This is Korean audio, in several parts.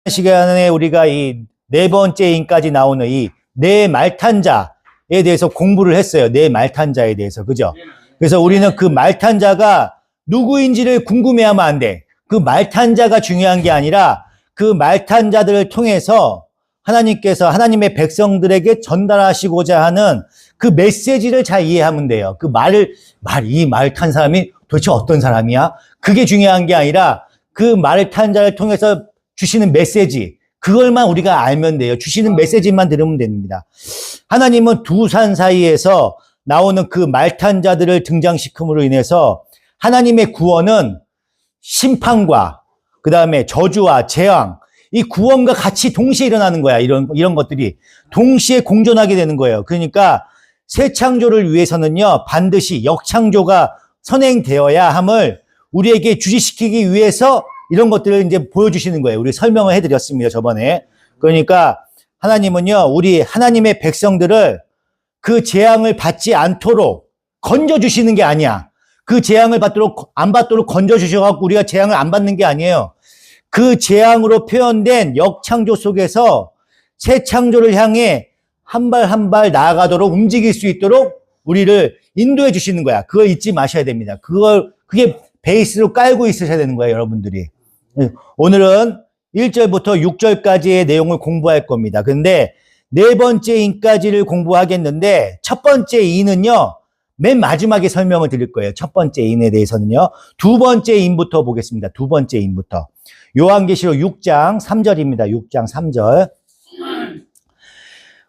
시간에 우리가 이 네 번째인까지 나오는 이 네 말탄자에 대해서 공부를 했어요. 네 말탄자에 대해서. 그죠? 그래서 우리는 그 말탄자가 누구인지를 궁금해하면 안 돼. 그 말탄자가 중요한 게 아니라 그 말탄자들을 통해서 하나님께서 하나님의 백성들에게 전달하시고자 하는 그 메시지를 잘 이해하면 돼요. 그 이 말 탄 사람이 도대체 어떤 사람이야? 그게 중요한 게 아니라 그 말을 탄 자를 통해서 주시는 메시지, 그걸만 우리가 알면 돼요. 주시는 메시지만 들으면 됩니다. 하나님은 두 산 사이에서 나오는 그 말탄 자들을 등장시킴으로 인해서 하나님의 구원은 심판과 그 다음에 저주와 재앙, 이 구원과 같이 동시에 일어나는 거야. 이런 것들이 동시에 공존하게 되는 거예요. 그러니까 새 창조를 위해서는요, 반드시 역창조가 선행되어야 함을 우리에게 주지시키기 위해서 이런 것들을 이제 보여주시는 거예요. 우리 설명을 해드렸습니다, 저번에. 그러니까 하나님은요, 우리 하나님의 백성들을 그 재앙을 받지 않도록 건져주시는 게 아니야. 그 재앙을 안 받도록 건져주셔갖고 우리가 재앙을 안 받는 게 아니에요. 그 재앙으로 표현된 역창조 속에서 새 창조를 향해 한 발 한 발 나아가도록 움직일 수 있도록 우리를 인도해 주시는 거야. 그걸 잊지 마셔야 됩니다. 그게 베이스로 깔고 있으셔야 되는 거예요, 여러분들이. 오늘은 1절부터 6절까지의 내용을 공부할 겁니다. 근데 네 번째 인까지를 공부하겠는데 첫 번째 인은요, 맨 마지막에 설명을 드릴 거예요. 첫 번째 인에 대해서는요. 두 번째 인부터 보겠습니다. 두 번째 인부터. 요한계시록 6장 3절입니다. 6장 3절.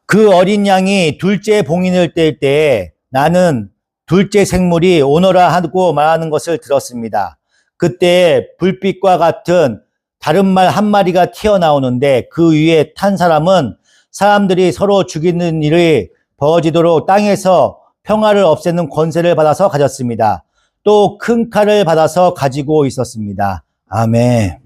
그 어린 양이 둘째 봉인을 뗄 때 나는 둘째 생물이 오너라 하고 말하는 것을 들었습니다. 그때 불빛과 같은 다른 말 한 마리가 튀어나오는데 그 위에 탄 사람은 사람들이 서로 죽이는 일이 벌어지도록 땅에서 평화를 없애는 권세를 받아서 가졌습니다. 또 큰 칼을 받아서 가지고 있었습니다. 아멘.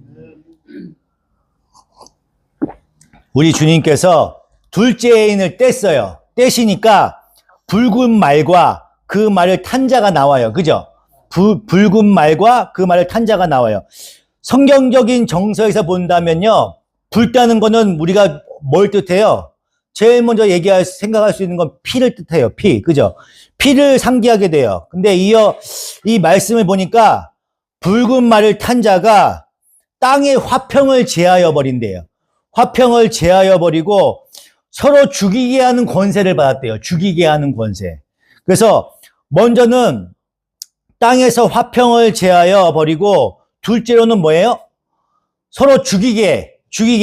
우리 주님께서 둘째 인을 뗐어요. 떼시니까 붉은 말과 그 말을 탄 자가 나와요. 그죠? 붉은 말과 그 말을 탄 자가 나와요. 성경적인 정서에서 본다면요, 불다는 거는 우리가 뭘 뜻해요? 제일 먼저 생각할 수 있는 건 피를 뜻해요. 피. 그죠? 피를 상기하게 돼요. 근데 이어 이 말씀을 보니까 붉은 말을 탄 자가 땅의 화평을 제하여 버린대요. 화평을 제하여 버리고 서로 죽이게 하는 권세를 받았대요. 죽이게 하는 권세. 그래서 먼저는 땅에서 화평을 제하여 버리고 둘째로는 뭐예요? 서로 죽이게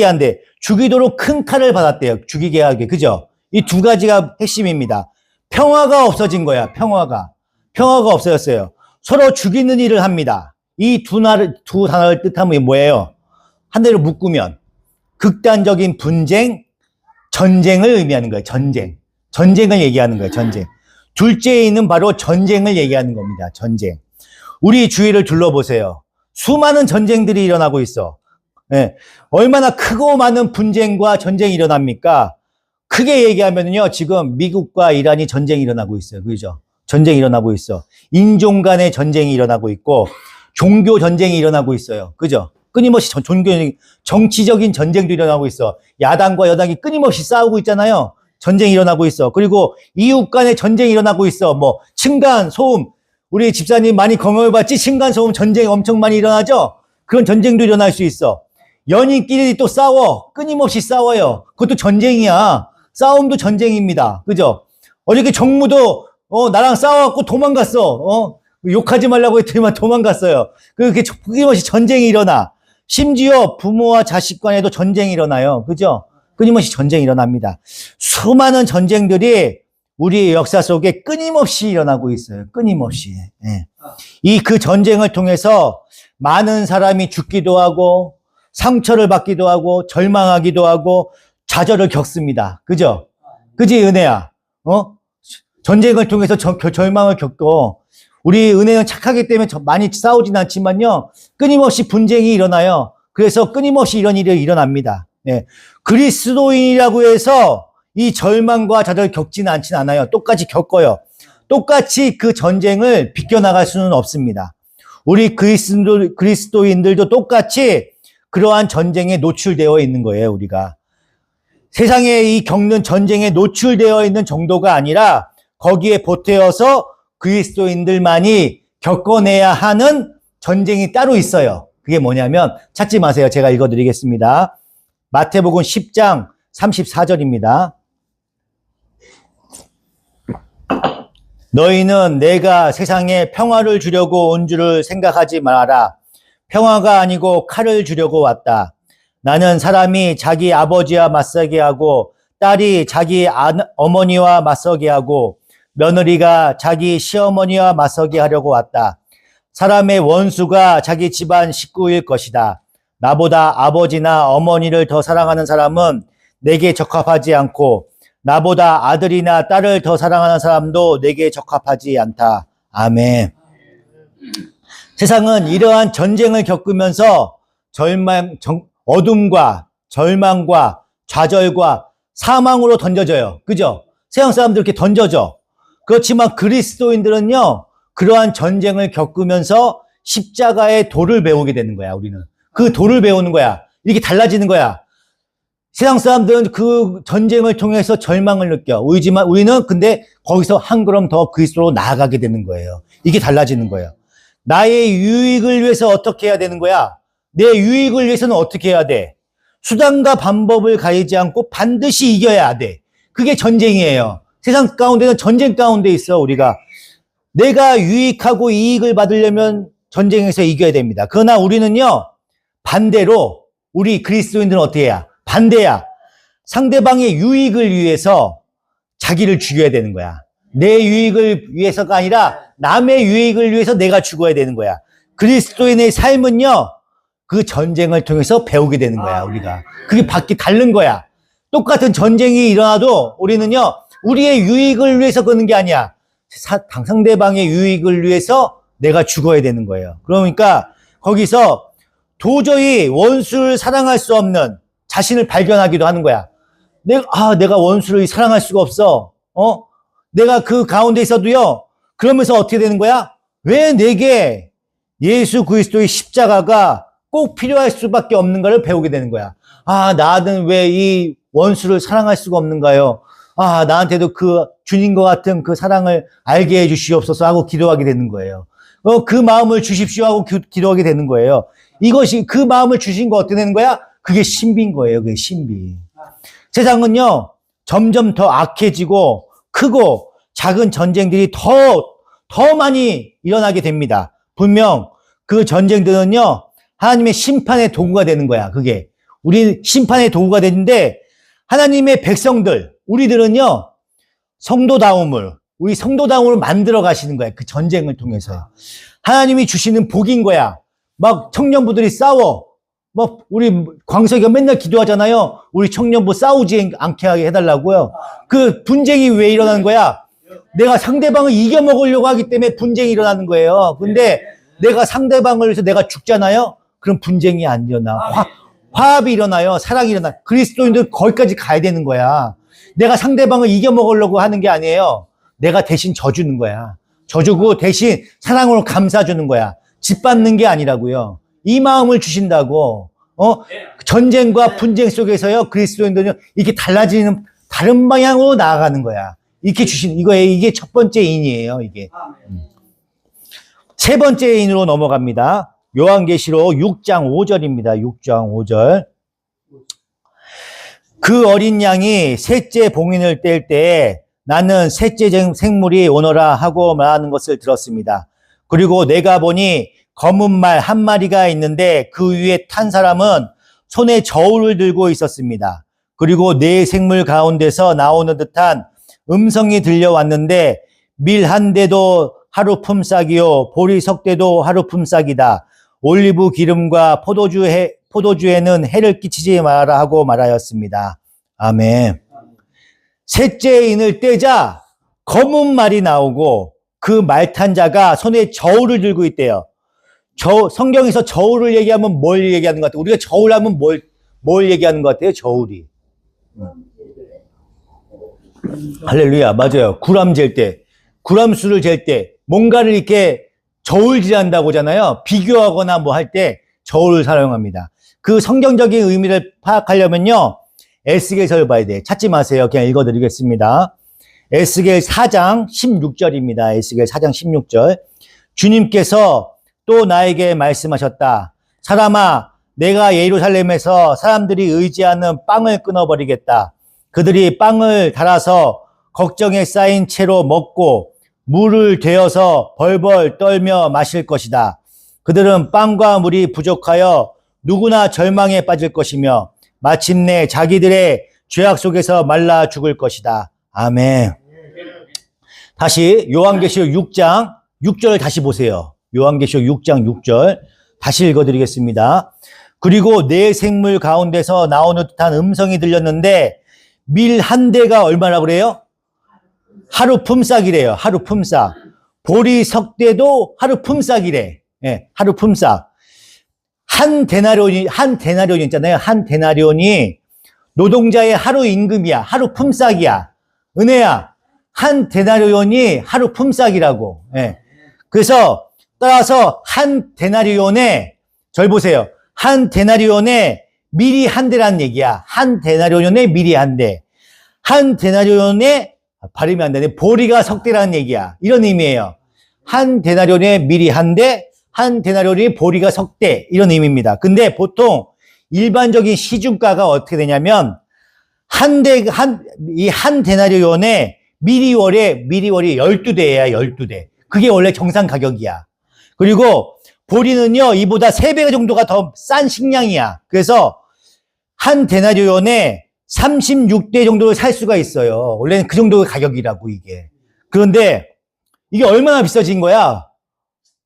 한대. 죽이도록 큰 칼을 받았대요. 죽이게 하게. 그죠? 이 두 가지가 핵심입니다. 평화가 없어진 거야. 평화가 없어졌어요. 서로 죽이는 일을 합니다. 이 두 단어를 뜻하면 뭐예요? 한 대로 묶으면 극단적인 분쟁, 전쟁을 의미하는 거예요. 전쟁을 얘기하는 거예요. 전쟁. 둘째 인은 바로 전쟁을 얘기하는 겁니다. 전쟁. 우리 주위를 둘러보세요. 수많은 전쟁들이 일어나고 있어. 네. 얼마나 크고 많은 분쟁과 전쟁이 일어납니까? 크게 얘기하면요, 지금 미국과 이란이 전쟁이 일어나고 있어요. 그죠? 전쟁이 일어나고 있어. 인종 간의 전쟁이 일어나고 있고, 종교 전쟁이 일어나고 있어요. 그죠? 끊임없이 정치적인 전쟁도 일어나고 있어. 야당과 여당이 끊임없이 싸우고 있잖아요. 전쟁이 일어나고 있어. 그리고 이웃 간의 전쟁이 일어나고 있어. 뭐 층간, 소음. 우리 집사님 많이 경험을 봤지? 층간, 소음 전쟁이 엄청 많이 일어나죠? 그런 전쟁도 일어날 수 있어. 연인끼리 또 싸워. 끊임없이 싸워요. 그것도 전쟁이야. 싸움도 전쟁입니다. 그죠? 어저께 정무도 나랑 싸워갖고 도망갔어. 욕하지 말라고 했더니만 도망갔어요. 그렇게 끊임없이 전쟁이 일어나. 심지어 부모와 자식 간에도 전쟁이 일어나요. 그죠? 끊임없이 전쟁이 일어납니다. 수많은 전쟁들이 우리의 역사 속에 끊임없이 일어나고 있어요. 끊임없이. 네. 그 전쟁을 통해서 많은 사람이 죽기도 하고, 상처를 받기도 하고, 절망하기도 하고, 좌절을 겪습니다. 그죠? 그지, 은혜야? 전쟁을 통해서 절망을 겪고, 우리 은혜는 착하기 때문에 많이 싸우진 않지만요, 끊임없이 분쟁이 일어나요. 그래서 끊임없이 이런 일이 일어납니다. 네. 그리스도인이라고 해서 이 절망과 좌절을 겪지는 않진 않아요. 똑같이 겪어요. 똑같이 그 전쟁을 비껴나갈 수는 없습니다. 우리 그리스도인들도 똑같이 그러한 전쟁에 노출되어 있는 거예요, 우리가. 세상에 이 겪는 전쟁에 노출되어 있는 정도가 아니라 거기에 보태어서 그리스도인들만이 겪어내야 하는 전쟁이 따로 있어요. 그게 뭐냐면 찾지 마세요. 제가 읽어드리겠습니다. 마태복음 10장 34절입니다. 너희는 내가 세상에 평화를 주려고 온 줄을 생각하지 말아라. 평화가 아니고 칼을 주려고 왔다. 나는 사람이 자기 아버지와 맞서게 하고 딸이 자기 어머니와 맞서게 하고 며느리가 자기 시어머니와 맞서게 하려고 왔다. 사람의 원수가 자기 집안 식구일 것이다. 나보다 아버지나 어머니를 더 사랑하는 사람은 내게 적합하지 않고 나보다 아들이나 딸을 더 사랑하는 사람도 내게 적합하지 않다. 아멘. 세상은 이러한 전쟁을 겪으면서 어둠과 절망과 좌절과 사망으로 던져져요. 그죠? 세상 사람들 이렇게 던져져. 그렇지만 그리스도인들은요, 그러한 전쟁을 겪으면서 십자가의 도를 배우게 되는 거야, 우리는. 그 도를 배우는 거야. 이렇게 달라지는 거야. 세상 사람들은 그 전쟁을 통해서 절망을 느껴. 우리는 근데 거기서 한 걸음 더 그리스도로 나아가게 되는 거예요. 이게 달라지는 거예요. 나의 유익을 위해서 어떻게 해야 되는 거야? 내 유익을 위해서는 어떻게 해야 돼? 수단과 방법을 가리지 않고 반드시 이겨야 돼. 그게 전쟁이에요. 세상 가운데는 전쟁 가운데 있어, 우리가. 내가 유익하고 이익을 받으려면 전쟁에서 이겨야 됩니다. 그러나 우리는요, 반대로 우리 그리스도인들은 어떻게 해야? 반대야. 상대방의 유익을 위해서 자기를 죽여야 되는 거야. 내 유익을 위해서가 아니라 남의 유익을 위해서 내가 죽어야 되는 거야. 그리스도인의 삶은요, 그 전쟁을 통해서 배우게 되는 거야, 우리가. 그게 밖에 다른 거야. 똑같은 전쟁이 일어나도 우리는요, 우리의 유익을 위해서 그러는 게 아니야. 상대방의 유익을 위해서 내가 죽어야 되는 거예요. 그러니까 거기서 도저히 원수를 사랑할 수 없는 자신을 발견하기도 하는 거야. 내가 원수를 사랑할 수가 없어. 내가 그 가운데 있어도요, 그러면서 어떻게 되는 거야? 왜 내게 예수 그리스도의 십자가가 꼭 필요할 수밖에 없는가를 배우게 되는 거야. 나는 왜 이 원수를 사랑할 수가 없는가요? 나한테도 그 주님과 같은 그 사랑을 알게 해 주시옵소서 하고 기도하게 되는 거예요. 그 마음을 주십시오 하고 기도하게 되는 거예요. 이것이 그 마음을 주신 거 어떻게 되는 거야? 그게 신비인 거예요. 그게 신비. 세상은요, 점점 더 악해지고 크고 작은 전쟁들이 더 많이 일어나게 됩니다. 분명 그 전쟁들은요, 하나님의 심판의 도구가 되는 거야, 그게. 우리 심판의 도구가 되는데, 하나님의 백성들, 우리들은요, 우리 성도다움을 만들어 가시는 거야, 그 전쟁을 통해서. 하나님이 주시는 복인 거야. 막 청년부들이 싸워. 우리 광석이가 맨날 기도하잖아요. 우리 청년부 싸우지 않게 하게 해달라고요. 그 분쟁이 왜 일어나는 거야? 내가 상대방을 이겨먹으려고 하기 때문에 분쟁이 일어나는 거예요. 근데 내가 상대방을 위해서 내가 죽잖아요? 그럼 분쟁이 안 일어나. 화합이 일어나요. 사랑이 일어나. 그리스도인들 거기까지 가야 되는 거야. 내가 상대방을 이겨먹으려고 하는 게 아니에요. 내가 대신 져주는 거야. 져주고 대신 사랑으로 감싸주는 거야. 짓밟는 게 아니라고요. 이 마음을 주신다고. 전쟁과 분쟁 속에서요, 그리스도인들은 이렇게 달라지는 다른 방향으로 나아가는 거야. 이렇게 이게 첫 번째 인이에요, 이게. 세 번째 인으로 넘어갑니다. 요한계시록 6장 5절입니다. 6장 5절. 그 어린 양이 셋째 봉인을 뗄 때에 나는 셋째 생물이 오너라 하고 말하는 것을 들었습니다. 그리고 내가 보니 검은 말 한 마리가 있는데 그 위에 탄 사람은 손에 저울을 들고 있었습니다. 그리고 네 생물 가운데서 나오는 듯한 음성이 들려왔는데 밀 한 대도 하루 품삯이요 보리 석 대도 하루 품삯이다. 올리브 기름과 포도주에는 해를 끼치지 말아라 하고 말하였습니다. 아멘. 셋째 인을 떼자 검은 말이 나오고 그 말 탄 자가 손에 저울을 들고 있대요. 성경에서 저울을 얘기하면 뭘 얘기하는 것 같아요? 우리가 저울 하면 뭘 얘기하는 것 같아요? 저울이. 할렐루야. 맞아요. 구람 잴 때, 구람수를 잴 때, 뭔가를 이렇게 저울질한다고 하잖아요. 비교하거나 뭐 할 때 저울을 사용합니다. 그 성경적인 의미를 파악하려면요, 에스겔서를 봐야 돼. 찾지 마세요. 그냥 읽어드리겠습니다. 에스겔 4장 16절입니다. 에스겔 4장 16절. 주님께서 또 나에게 말씀하셨다. 사람아, 내가 예루살렘에서 사람들이 의지하는 빵을 끊어버리겠다. 그들이 빵을 달아서 걱정에 쌓인 채로 먹고 물을 데워서 벌벌 떨며 마실 것이다. 그들은 빵과 물이 부족하여 누구나 절망에 빠질 것이며 마침내 자기들의 죄악 속에서 말라 죽을 것이다. 아멘. 다시 요한계시록 6장 6절 다시 보세요. 요한계시록 6장 6절 다시 읽어드리겠습니다. 그리고 내 생물 가운데서 나오는 듯한 음성이 들렸는데 밀 한 대가 얼마나 그래요? 하루 품삯이래요. 하루 품삯. 보리 석대도 하루 품삯이래. 예, 하루 품삯. 한 데나리온이 있잖아요. 한 데나리온이 노동자의 하루 임금이야. 하루 품삯이야. 은혜야. 한 데나리온이 하루 품삯이라고. 예. 그래서 따라서 한 데나리온에 절 보세요. 한 데나리온에 밀이 한 대라는 얘기야. 한 데나리온에 밀이 한 대. 한 데나리온에 발음이 안 되네. 보리가 석대라는 얘기야. 이런 의미예요. 한 데나리온에 밀이 한 대, 한 데나리온이 보리가 석대 이런 의미입니다. 근데 보통 일반적인 시중가가 어떻게 되냐면 이 한 데나리온에 미리월이 12대야, 12대. 그게 원래 정상 가격이야. 그리고 보리는요, 이보다 3배 정도가 더 싼 식량이야. 그래서 한 데나리온에 36대 정도를 살 수가 있어요. 원래는 그 정도의 가격이라고, 이게. 그런데 이게 얼마나 비싸진 거야?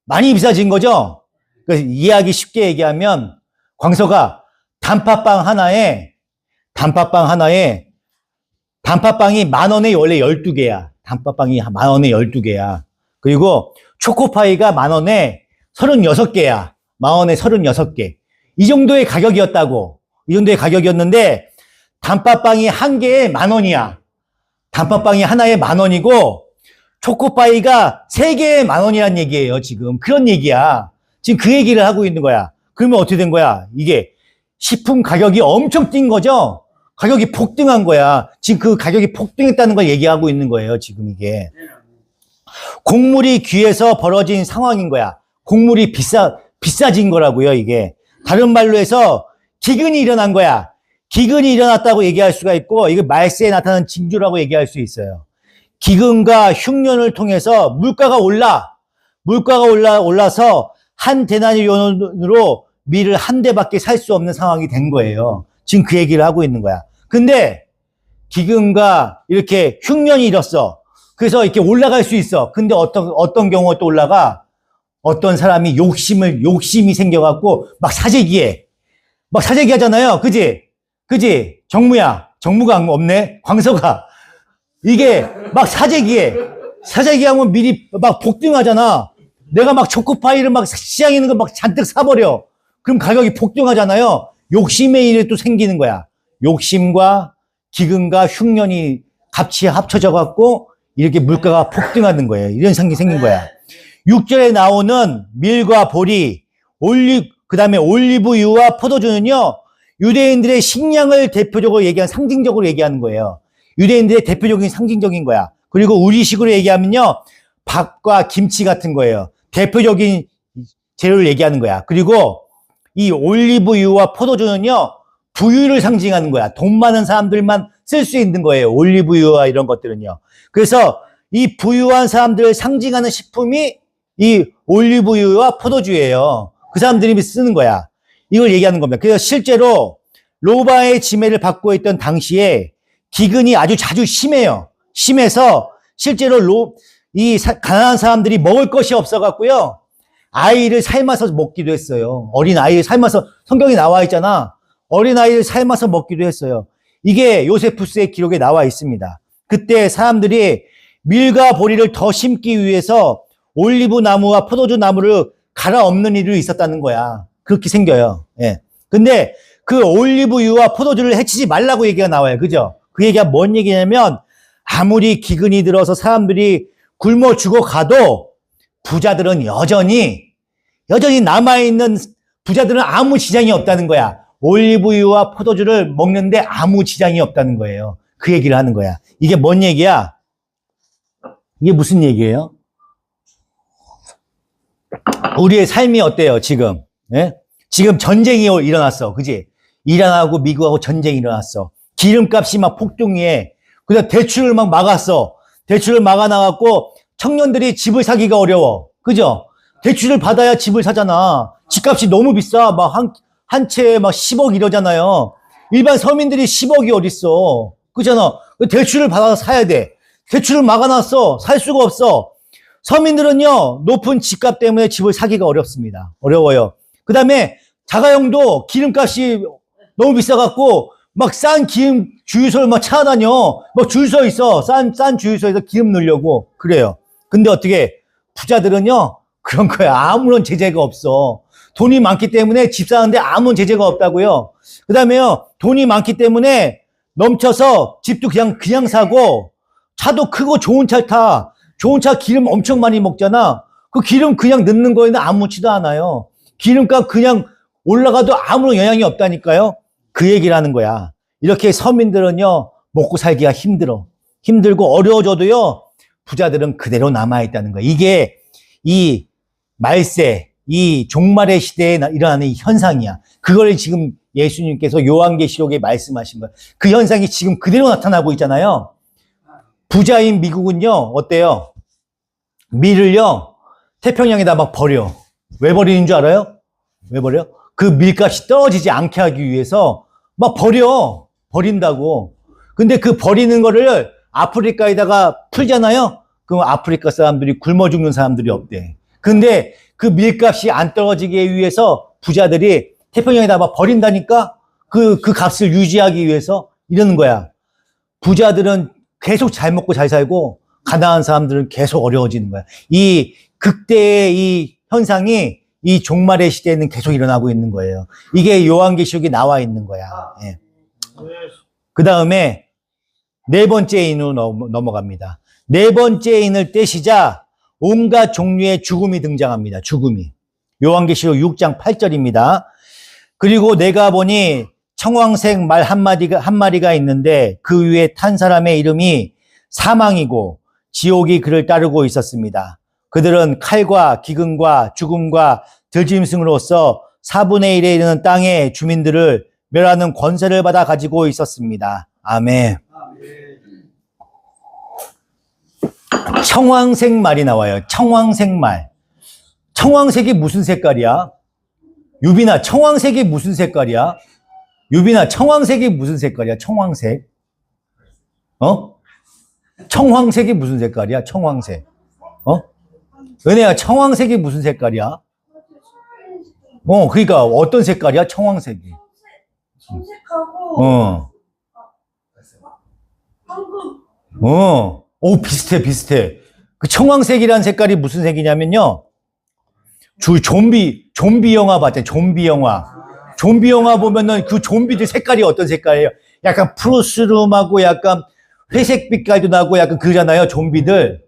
많이 비싸진 거죠? 그래서 이해하기 쉽게 얘기하면 광서가 단팥빵이 10,000원에 원래 12개야. 단팥빵이 10,000원에 12개야. 그리고 초코파이가 10,000원에 36개야. 10,000원에 36개. 이 정도의 가격이었다고. 이 정도의 가격이었는데 단팥빵이 한 개에 10,000원이야. 단팥빵이 하나에 10,000원이고 초코파이가 3개에 10,000원이란 얘기예요, 지금. 그런 얘기야. 지금 그 얘기를 하고 있는 거야. 그러면 어떻게 된 거야? 이게 식품 가격이 엄청 뛴 거죠? 가격이 폭등한 거야. 지금 그 가격이 폭등했다는 걸 얘기하고 있는 거예요, 지금 이게. 곡물이 귀해서 벌어진 상황인 거야. 곡물이 비싸진 거라고요, 이게. 다른 말로 해서 기근이 일어난 거야. 기근이 일어났다고 얘기할 수가 있고, 이거 말세에 나타나는 징조라고 얘기할 수 있어요. 기근과 흉년을 통해서 물가가 올라서 한 데나리온으로 밀을 한 대밖에 살 수 없는 상황이 된 거예요. 지금 그 얘기를 하고 있는 거야. 근데 기근과 이렇게 흉년이 일었어. 그래서 이렇게 올라갈 수 있어. 근데 어떤 경우가 또 올라가? 어떤 사람이 욕심이 생겨갖고 막 사재기 하잖아요. 그지? 정무가 없네? 광서가. 이게 막 사재기하면 밀이 막 폭등하잖아. 내가 막 초코파이를 막 시장에 있는 거 막 잔뜩 사버려. 그럼 가격이 폭등하잖아요. 욕심의 일이 또 생기는 거야. 욕심과 기근과 흉년이 같이 합쳐져갖고 이렇게 물가가 폭등하는 거예요. 이런 상황이 생긴 거야. 6절에 나오는 밀과 보리, 그 다음에 올리브유와 포도주는요, 유대인들의 식량을 대표적으로 상징적으로 얘기하는 거예요. 유대인들의 대표적인 상징적인 거야. 그리고 우리식으로 얘기하면요, 밥과 김치 같은 거예요. 대표적인 재료를 얘기하는 거야. 그리고 이 올리브유와 포도주는요, 부유를 상징하는 거야. 돈 많은 사람들만 쓸 수 있는 거예요. 올리브유와 이런 것들은요. 그래서 이 부유한 사람들을 상징하는 식품이 이 올리브유와 포도주예요. 그 사람들이 쓰는 거야. 이걸 얘기하는 겁니다. 그래서 실제로 로마의 지배를 받고 있던 당시에 기근이 아주 자주 심해요. 심해서 실제로 이 가난한 사람들이 먹을 것이 없어갖고요, 아이를 삶아서 먹기도 했어요. 어린 아이를 삶아서, 성경에 나와 있잖아. 어린 아이를 삶아서 먹기도 했어요. 이게 요세푸스의 기록에 나와 있습니다. 그때 사람들이 밀과 보리를 더 심기 위해서 올리브 나무와 포도주 나무를 갈아 엎는 일이 있었다는 거야. 그렇게 생겨요. 예. 근데 그 올리브유와 포도주를 해치지 말라고 얘기가 나와요. 그죠? 그 얘기가 뭔 얘기냐면, 아무리 기근이 들어서 사람들이 굶어 죽어가도 부자들은 여전히 남아있는 부자들은 아무 지장이 없다는 거야. 올리브유와 포도주를 먹는데 아무 지장이 없다는 거예요. 그 얘기를 하는 거야. 이게 뭔 얘기야? 이게 무슨 얘기예요? 우리의 삶이 어때요, 지금? 예? 지금 전쟁이 일어났어. 그지? 이란하고 미국하고 전쟁이 일어났어. 기름값이 막 폭등해. 그래서 대출을 막 막았어. 대출을 막아놔갖고 청년들이 집을 사기가 어려워. 그죠? 대출을 받아야 집을 사잖아. 집값이 너무 비싸. 막 한 채에 막 10억 이러잖아요. 일반 서민들이 10억이 어딨어. 그잖아. 대출을 받아서 사야 돼. 대출을 막아놨어. 살 수가 없어. 서민들은요, 높은 집값 때문에 집을 사기가 어렵습니다. 어려워요. 그 다음에 자가용도 기름값이 너무 비싸갖고 막 싼 기름 주유소를 막 찾아다녀. 막 줄 서 있어. 싼 주유소에서 기름 넣으려고. 그래요. 근데 어떻게 부자들은요, 그런 거야. 아무런 제재가 없어. 돈이 많기 때문에 집 사는데 아무런 제재가 없다고요. 그 다음에요, 돈이 많기 때문에 넘쳐서 집도 그냥 사고, 차도 크고 좋은 차 타. 좋은 차 기름 엄청 많이 먹잖아. 그 기름 그냥 넣는 거에는 아무렇지도 않아요. 기름값 그냥 올라가도 아무런 영향이 없다니까요. 그 얘기를 하는 거야. 이렇게 서민들은요, 먹고 살기가 힘들어. 힘들고 어려워져도요, 부자들은 그대로 남아있다는 거야. 이게 이 말세, 이 종말의 시대에 일어나는 이 현상이야. 그걸 지금 예수님께서 요한계시록에 말씀하신 거야. 그 현상이 지금 그대로 나타나고 있잖아요. 부자인 미국은요, 어때요? 밀을요, 태평양에다 막 버려. 왜 버리는 줄 알아요? 왜 버려? 그 밀값이 떨어지지 않게 하기 위해서 막 버린다고. 근데 그 버리는 거를 아프리카에다가 풀잖아요? 그럼 아프리카 사람들이 굶어 죽는 사람들이 없대. 근데 그 밀값이 안 떨어지기 위해서 부자들이 태평양에다 막 버린다니까? 그 값을 유지하기 위해서 이러는 거야. 부자들은 계속 잘 먹고 잘 살고, 가난한 사람들은 계속 어려워지는 거야. 이 극대의 이 현상이 이 종말의 시대에는 계속 일어나고 있는 거예요. 이게 요한계시록에 나와 있는 거야. 예. 그 다음에 네 번째 인으로 넘어갑니다. 네 번째 인을 떼시자 온갖 종류의 죽음이 등장합니다. 죽음이. 요한계시록 6장 8절입니다. 그리고 내가 보니 청황색 말 한 마리가 있는데 그 위에 탄 사람의 이름이 사망이고 지옥이 그를 따르고 있었습니다. 그들은 칼과 기근과 죽음과 들짐승으로서 4분의 1에 이르는 땅의 주민들을 멸하는 권세를 받아 가지고 있었습니다. 아멘. 청황색 말이 나와요. 청황색 말. 청황색이 무슨 색깔이야? 유빈아, 청황색이 무슨 색깔이야? 유빈아, 청황색이 무슨 색깔이야? 청황색. 청황색이 무슨 색깔이야? 청황색. 은혜야, 청황색이 무슨 색깔이야? 그러니까 어떤 색깔이야? 청황색이. 청색하고 황금. 비슷해. 그 청황색이라는 색깔이 무슨 색이냐면요. 좀비 영화 봤잖아요. 좀비 영화 보면은 그 좀비들 색깔이 어떤 색깔이에요? 약간 푸르스름하고 약간 회색 빛깔도 나고 약간 그러잖아요. 좀비들.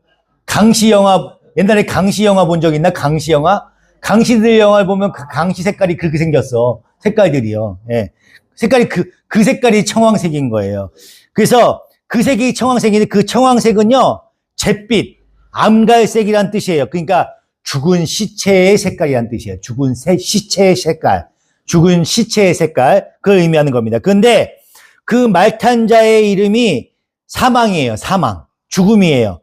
옛날에 강시 영화 본 적 있나? 강시 영화? 강시들 영화를 보면 그 강시 색깔이 그렇게 생겼어. 색깔들이요. 예. 색깔이 그 색깔이 청황색인 거예요. 그래서 그 색이 청황색인데 그 청황색은요, 잿빛, 암갈색이란 뜻이에요. 그러니까 죽은 시체의 색깔이란 뜻이에요. 죽은 시체의 색깔. 죽은 시체의 색깔. 그걸 의미하는 겁니다. 그런데 그 말탄 자의 이름이 사망이에요. 사망. 죽음이에요.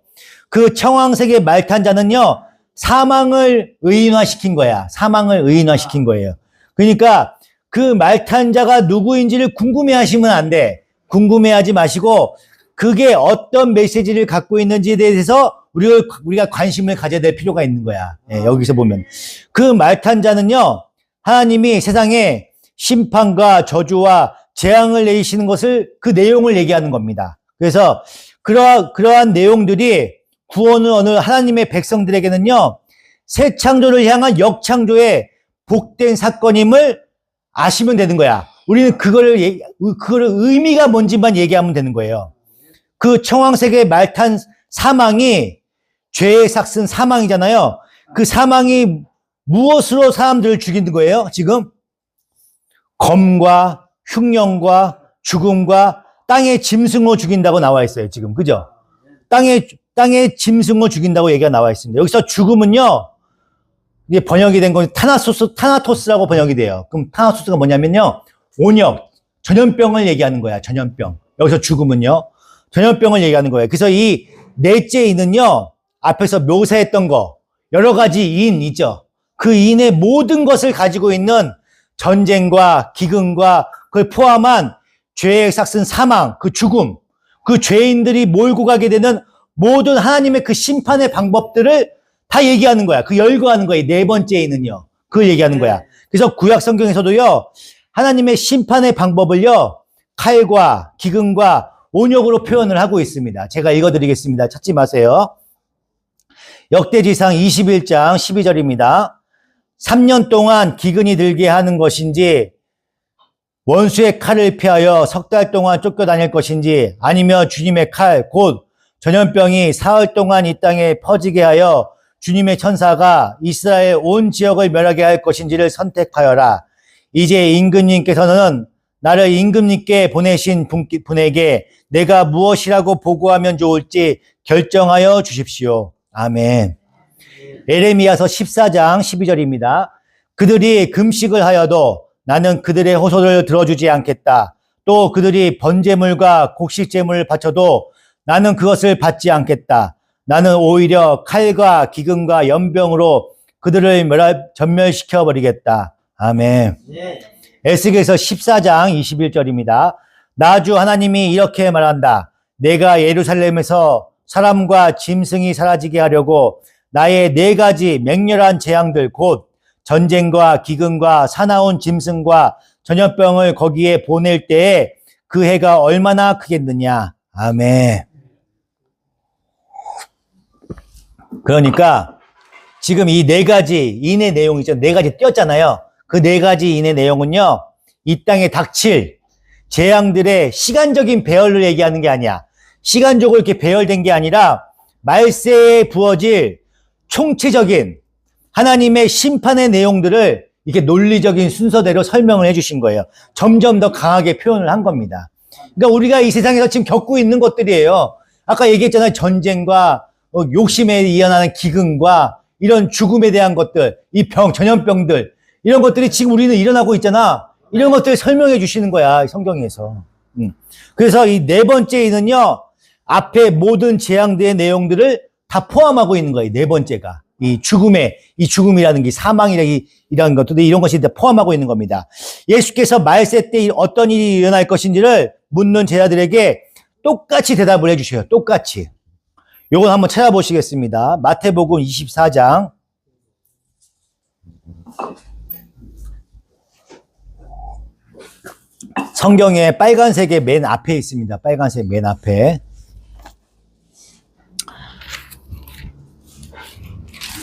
그 청황색의 말탄 자는요, 사망을 의인화시킨 거야. 사망을 의인화시킨 거예요. 그러니까 그 말탄 자가 누구인지를 궁금해 하시면 안 돼. 궁금해하지 마시고 그게 어떤 메시지를 갖고 있는지에 대해서 우리가 관심을 가져야 될 필요가 있는 거야. 예, 여기서 보면. 그 말탄 자는요, 하나님이 세상에 심판과 저주와 재앙을 내리시는 것을, 그 내용을 얘기하는 겁니다. 그래서 그러한 내용들이 구원을 얻는 하나님의 백성들에게는요, 새 창조를 향한 역창조의 복된 사건임을 아시면 되는 거야. 우리는 그거를 의미가 뭔지만 얘기하면 되는 거예요. 그 청황색의 말탄 사망이 죄의 삭슨 사망이잖아요. 그 사망이 무엇으로 사람들을 죽이는 거예요, 지금? 검과 흉령과 죽음과 땅의 짐승으로 죽인다고 나와 있어요, 지금. 그죠? 땅의 짐승으로 죽인다고 얘기가 나와 있습니다. 여기서 죽음은요, 이게 번역이 된 건 타나토스라고 번역이 돼요. 그럼 타나토스가 뭐냐면요, 온역, 전염병을 얘기하는 거야, 전염병. 여기서 죽음은요, 전염병을 얘기하는 거예요. 그래서 이 넷째 인은요, 앞에서 묘사했던 거, 여러 가지 인 있죠. 그 인의 모든 것을 가지고 있는 전쟁과 기근과 그걸 포함한 죄의 삭슨 사망, 그 죽음, 그 죄인들이 몰고 가게 되는 모든 하나님의 그 심판의 방법들을 다 얘기하는 거야. 그 열거하는 거야. 네 번째에는요. 그걸 얘기하는 거야. 그래서 구약 성경에서도요, 하나님의 심판의 방법을요, 칼과 기근과 온역으로 표현을 하고 있습니다. 제가 읽어드리겠습니다. 찾지 마세요. 역대지상 21장 12절입니다. 3년 동안 기근이 들게 하는 것인지, 원수의 칼을 피하여 석 달 동안 쫓겨다닐 것인지, 아니면 주님의 칼, 곧 전염병이 사흘 동안 이 땅에 퍼지게 하여 주님의 천사가 이스라엘 온 지역을 멸하게 할 것인지를 선택하여라. 이제 임금님께서는 나를 임금님께 보내신 분에게 내가 무엇이라고 보고하면 좋을지 결정하여 주십시오. 아멘. 에레미야서 14장 12절입니다. 그들이 금식을 하여도 나는 그들의 호소를 들어주지 않겠다. 또 그들이 번제물과 곡식제물을 바쳐도 나는 그것을 받지 않겠다. 나는 오히려 칼과 기근과 연병으로 그들을 전멸시켜 버리겠다. 아멘. 에스겔서 14장 21절입니다. 나주 하나님이 이렇게 말한다. 내가 예루살렘에서 사람과 짐승이 사라지게 하려고 나의 4가지 맹렬한 재앙들, 곧 전쟁과 기근과 사나운 짐승과 전염병을 거기에 보낼 때에 그 해가 얼마나 크겠느냐. 아멘. 그러니까 지금 이 4가지 인의 내용이죠. 4가지 띄었잖아요. 그 4가지 인의 내용은요, 이 땅에 닥칠 재앙들의 시간적인 배열을 얘기하는 게 아니야. 시간적으로 이렇게 배열된 게 아니라 말세에 부어질 총체적인 하나님의 심판의 내용들을 이렇게 논리적인 순서대로 설명을 해주신 거예요. 점점 더 강하게 표현을 한 겁니다. 그러니까 우리가 이 세상에서 지금 겪고 있는 것들이에요. 아까 얘기했잖아요. 전쟁과 욕심에 이어나는 기근과 이런 죽음에 대한 것들, 이 전염병들, 이런 것들이 지금 우리는 일어나고 있잖아. 이런 것들을 설명해 주시는 거야, 성경에서. 그래서 이 4번째는요, 앞에 모든 재앙들의 내용들을 다 포함하고 있는 거예요. 4번째가. 이 죽음이라는 게 사망이라는 것들, 이런 것이 다 포함하고 있는 겁니다. 예수께서 말세 때 어떤 일이 일어날 것인지를 묻는 제자들에게 똑같이 대답을 해주셔요. 똑같이. 요건 한번 찾아보시겠습니다. 마태복음 24장. 성경에 빨간색의 맨 앞에 있습니다. 빨간색 맨 앞에.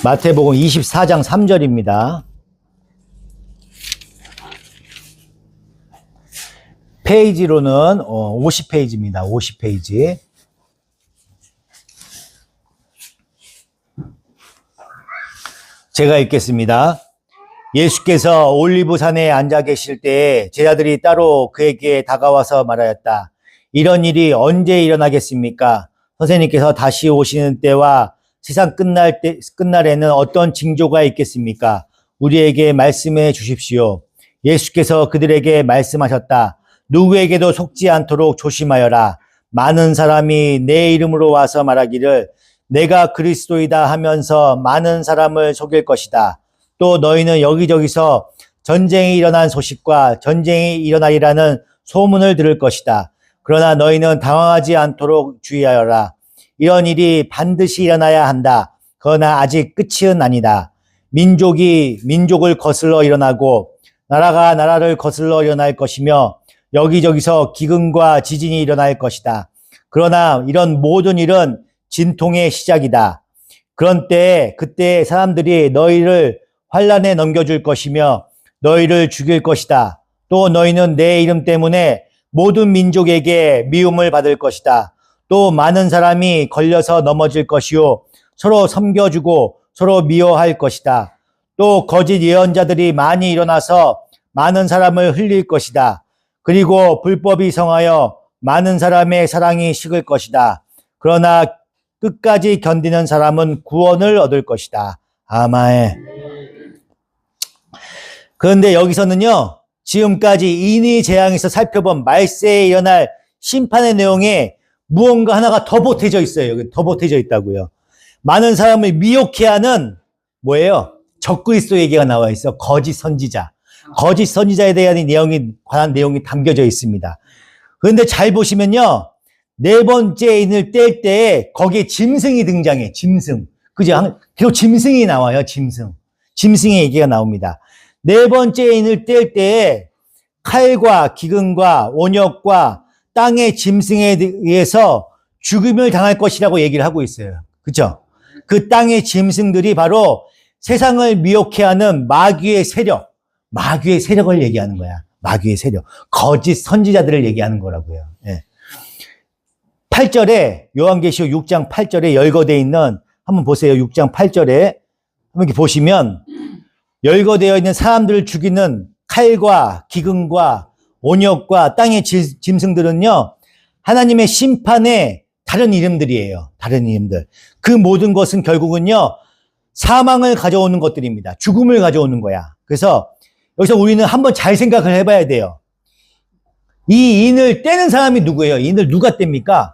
마태복음 24장 3절입니다. 페이지로는 50페이지입니다. 50페이지. 제가 읽겠습니다. 예수께서 올리브산에 앉아 계실 때 제자들이 따로 그에게 다가와서 말하였다. 이런 일이 언제 일어나겠습니까? 선생님께서 다시 오시는 때와 세상 끝날에는 어떤 징조가 있겠습니까? 우리에게 말씀해 주십시오. 예수께서 그들에게 말씀하셨다. 누구에게도 속지 않도록 조심하여라. 많은 사람이 내 이름으로 와서 말하기를 내가 그리스도이다 하면서 많은 사람을 속일 것이다. 또 너희는 여기저기서 전쟁이 일어난 소식과 전쟁이 일어나리라는 소문을 들을 것이다. 그러나 너희는 당황하지 않도록 주의하여라. 이런 일이 반드시 일어나야 한다. 그러나 아직 끝은 아니다. 민족이 민족을 거슬러 일어나고 나라가 나라를 거슬러 일어날 것이며 여기저기서 기근과 지진이 일어날 것이다. 그러나 이런 모든 일은 진통의 시작이다. 그런 때에 그때 사람들이 너희를 환난에 넘겨줄 것이며 너희를 죽일 것이다. 또 너희는 내 이름 때문에 모든 민족에게 미움을 받을 것이다. 또 많은 사람이 걸려서 넘어질 것이요 서로 섬겨주고 서로 미워할 것이다. 또 거짓 예언자들이 많이 일어나서 많은 사람을 흘릴 것이다. 그리고 불법이 성하여 많은 사람의 사랑이 식을 것이다. 그러나 끝까지 견디는 사람은 구원을 얻을 것이다. 아멘. 그런데 여기서는요, 지금까지 인의 재앙에서 살펴본 말세에 일어날 심판의 내용에 무언가 하나가 더 보태져 있어요. 더 보태져 있다고요. 많은 사람을 미혹해 하는 뭐예요? 적그리스도 얘기가 나와 있어. 거짓 선지자. 거짓 선지자에 대한 관한 내용이 담겨져 있습니다. 그런데 잘 보시면요, 네 번째 인을 뗄 때 거기에 짐승이 등장해. 짐승. 그죠? 계속 짐승이 나와요. 짐승. 짐승의 얘기가 나옵니다. 네 번째 인을 뗄 때 칼과 기근과 온역과 땅의 짐승에 의해서 죽음을 당할 것이라고 얘기를 하고 있어요. 그렇죠? 그 땅의 짐승들이 바로 세상을 미혹해 하는 마귀의 세력을 얘기하는 거야. 마귀의 세력. 거짓 선지자들을 얘기하는 거라고요. 예. 8절에 요한계시록 6장 8절에 열거되어 있는, 한번 보세요. 6장 8절에 한번 이렇게 보시면 열거되어 있는 사람들을 죽이는 칼과 기근과 온역과 땅의 짐승들은요, 하나님의 심판의 다른 이름들이에요. 다른 이름들. 그 모든 것은 결국은요, 사망을 가져오는 것들입니다. 죽음을 가져오는 거야. 그래서 여기서 우리는 한번 잘 생각을 해봐야 돼요. 이 인을 떼는 사람이 누구예요? 인을 누가 뗍니까?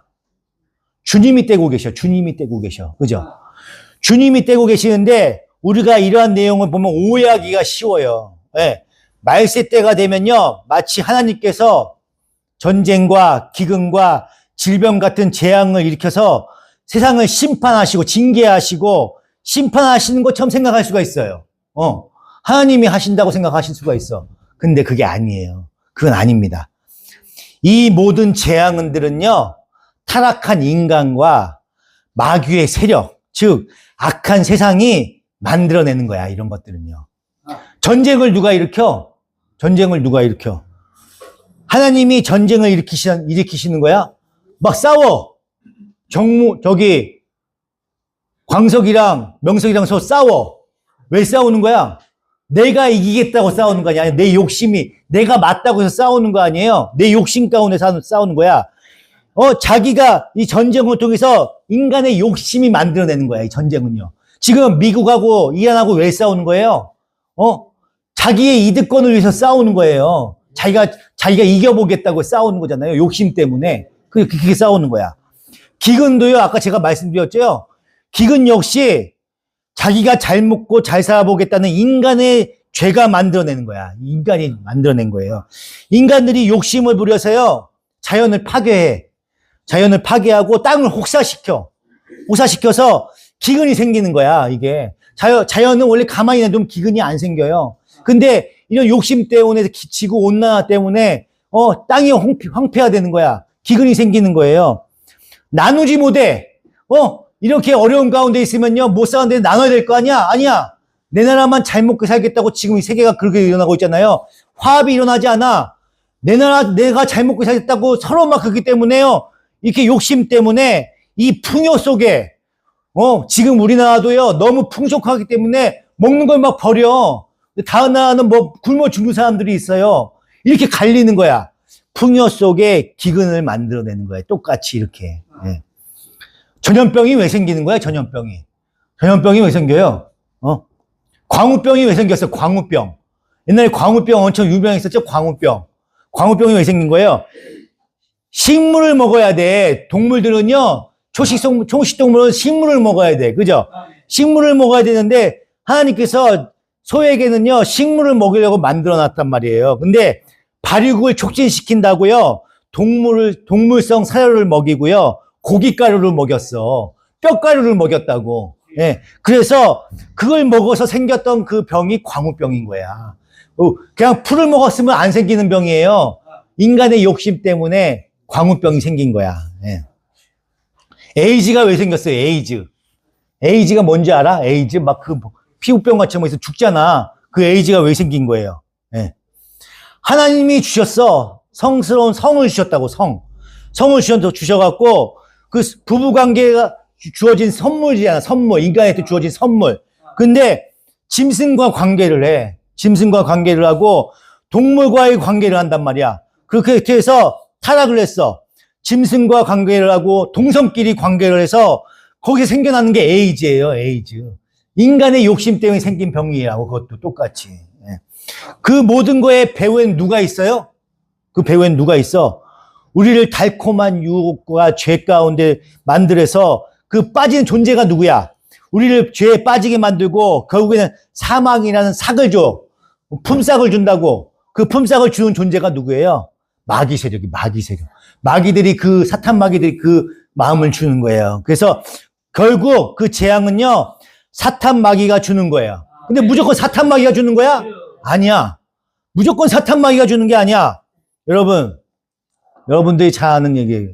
주님이 떼고 계셔. 주님이 떼고 계셔. 그죠? 주님이 떼고 계시는데 우리가 이러한 내용을 보면 오해하기가 쉬워요. 네. 말세 때가 되면요, 마치 하나님께서 전쟁과 기근과 질병 같은 재앙을 일으켜서 세상을 심판하시고 징계하시고 심판하시는 것처럼 생각할 수가 있어요. 하나님이 하신다고 생각하실 수가 있어. 근데 그게 아니에요. 그건 아닙니다. 이 모든 재앙들은요, 타락한 인간과 마귀의 세력, 즉 악한 세상이 만들어내는 거야. 이런 것들은요. 전쟁을 누가 일으켜? 전쟁을 누가 일으켜? 하나님이 전쟁을 일으키시는 거야? 막 싸워. 광석이랑 명석이랑 서로 싸워. 왜 싸우는 거야? 내가 이기겠다고 싸우는 거 아니야. 내 욕심이, 내가 맞다고 해서 싸우는 거 아니에요. 내 욕심 가운데 싸우는 거야. 자기가 이 전쟁을 통해서 인간의 욕심이 만들어내는 거야. 이 전쟁은요. 지금 미국하고 이란하고 왜 싸우는 거예요? 자기의 이득권을 위해서 싸우는 거예요. 자기가 이겨보겠다고 싸우는 거잖아요. 욕심 때문에. 그렇게 싸우는 거야. 기근도요, 아까 제가 말씀드렸죠. 기근 역시 자기가 잘 먹고 잘 살아보겠다는 인간의 죄가 만들어내는 거야. 인간이 만들어낸 거예요. 인간들이 욕심을 부려서요, 자연을 파괴해. 자연을 파괴하고 땅을 혹사시켜서 기근이 생기는 거야, 이게. 자연은 원래 가만히 놔두면 기근이 안 생겨요. 근데 이런 욕심 때문에 지구 온난화 때문에 땅이 황폐화되는 거야. 기근이 생기는 거예요. 나누지 못해. 이렇게 어려운 가운데 있으면요, 못 사는데 나눠야 될 거 아니야? 아니야. 내 나라만 잘 먹고 살겠다고 지금 이 세계가 그렇게 일어나고 있잖아요. 화합이 일어나지 않아. 내가 잘 먹고 살겠다고 서로 막 그렇기 때문에요. 이렇게 욕심 때문에 이 풍요 속에, 지금 우리나라도요, 너무 풍족하기 때문에 먹는 걸 막 버려. 다른 나라는 뭐 굶어 죽는 사람들이 있어요. 이렇게 갈리는 거야. 풍요 속에 기근을 만들어내는 거야. 똑같이 이렇게. 예. 전염병이 왜 생기는 거야? 전염병이 왜 생겨요? 광우병이 왜 생겼어? 광우병. 옛날에 광우병 엄청 유명했었죠? 광우병이 왜 생긴 거예요? 식물을 먹어야 돼. 동물들은요, 초식동물은 식물을 먹어야 돼. 그죠? 식물을 먹어야 되는데 하나님께서 소에게는요, 식물을 먹이려고 만들어 놨단 말이에요. 근데 발육을 촉진시킨다고요, 동물성 사료를 먹이고요, 고깃가루를 먹였어. 뼈가루를 먹였다고. 예. 그래서 그걸 먹어서 생겼던 그 병이 광우병인 거야. 그냥 풀을 먹었으면 안 생기는 병이에요. 인간의 욕심 때문에 광우병이 생긴 거야. 예. 에이즈가 왜 생겼어요? 에이즈가 뭔지 알아? 에이즈 막 그 피부병 같이 해서 죽잖아. 그 에이즈가 왜 생긴 거예요? 예. 하나님이 주셨어. 성스러운 성을 주셨다고, 성을 주셔갖고, 그 부부관계가 주어진 선물이잖아, 선물. 인간한테 주어진 선물. 근데 짐승과 관계를 해. 짐승과 관계를 하고 동물과의 관계를 한단 말이야. 그렇게 해서 타락을 했어. 짐승과 관계를 하고 동성끼리 관계를 해서 거기에 생겨나는 게 에이즈예요. 에이즈. 인간의 욕심 때문에 생긴 병이라고. 그것도 똑같이. 그 모든 거에 배후엔 누가 있어요? 그 배후엔 누가 있어? 우리를 달콤한 유혹과 죄 가운데 만들어서 그 빠진 존재가 누구야? 우리를 죄에 빠지게 만들고 결국에는 사망이라는 삭을 줘. 품삯을 준다고. 그 품삯을 주는 존재가 누구예요? 마귀 세력이, 마귀 세력. 마귀들이 사탄 마귀들이 그 마음을 주는 거예요. 그래서 결국 그 재앙은요, 사탄 마귀가 주는 거예요. 근데 무조건 사탄 마귀가 주는 거야? 아니야. 무조건 사탄 마귀가 주는 게 아니야. 여러분들이 잘 아는 얘기예요.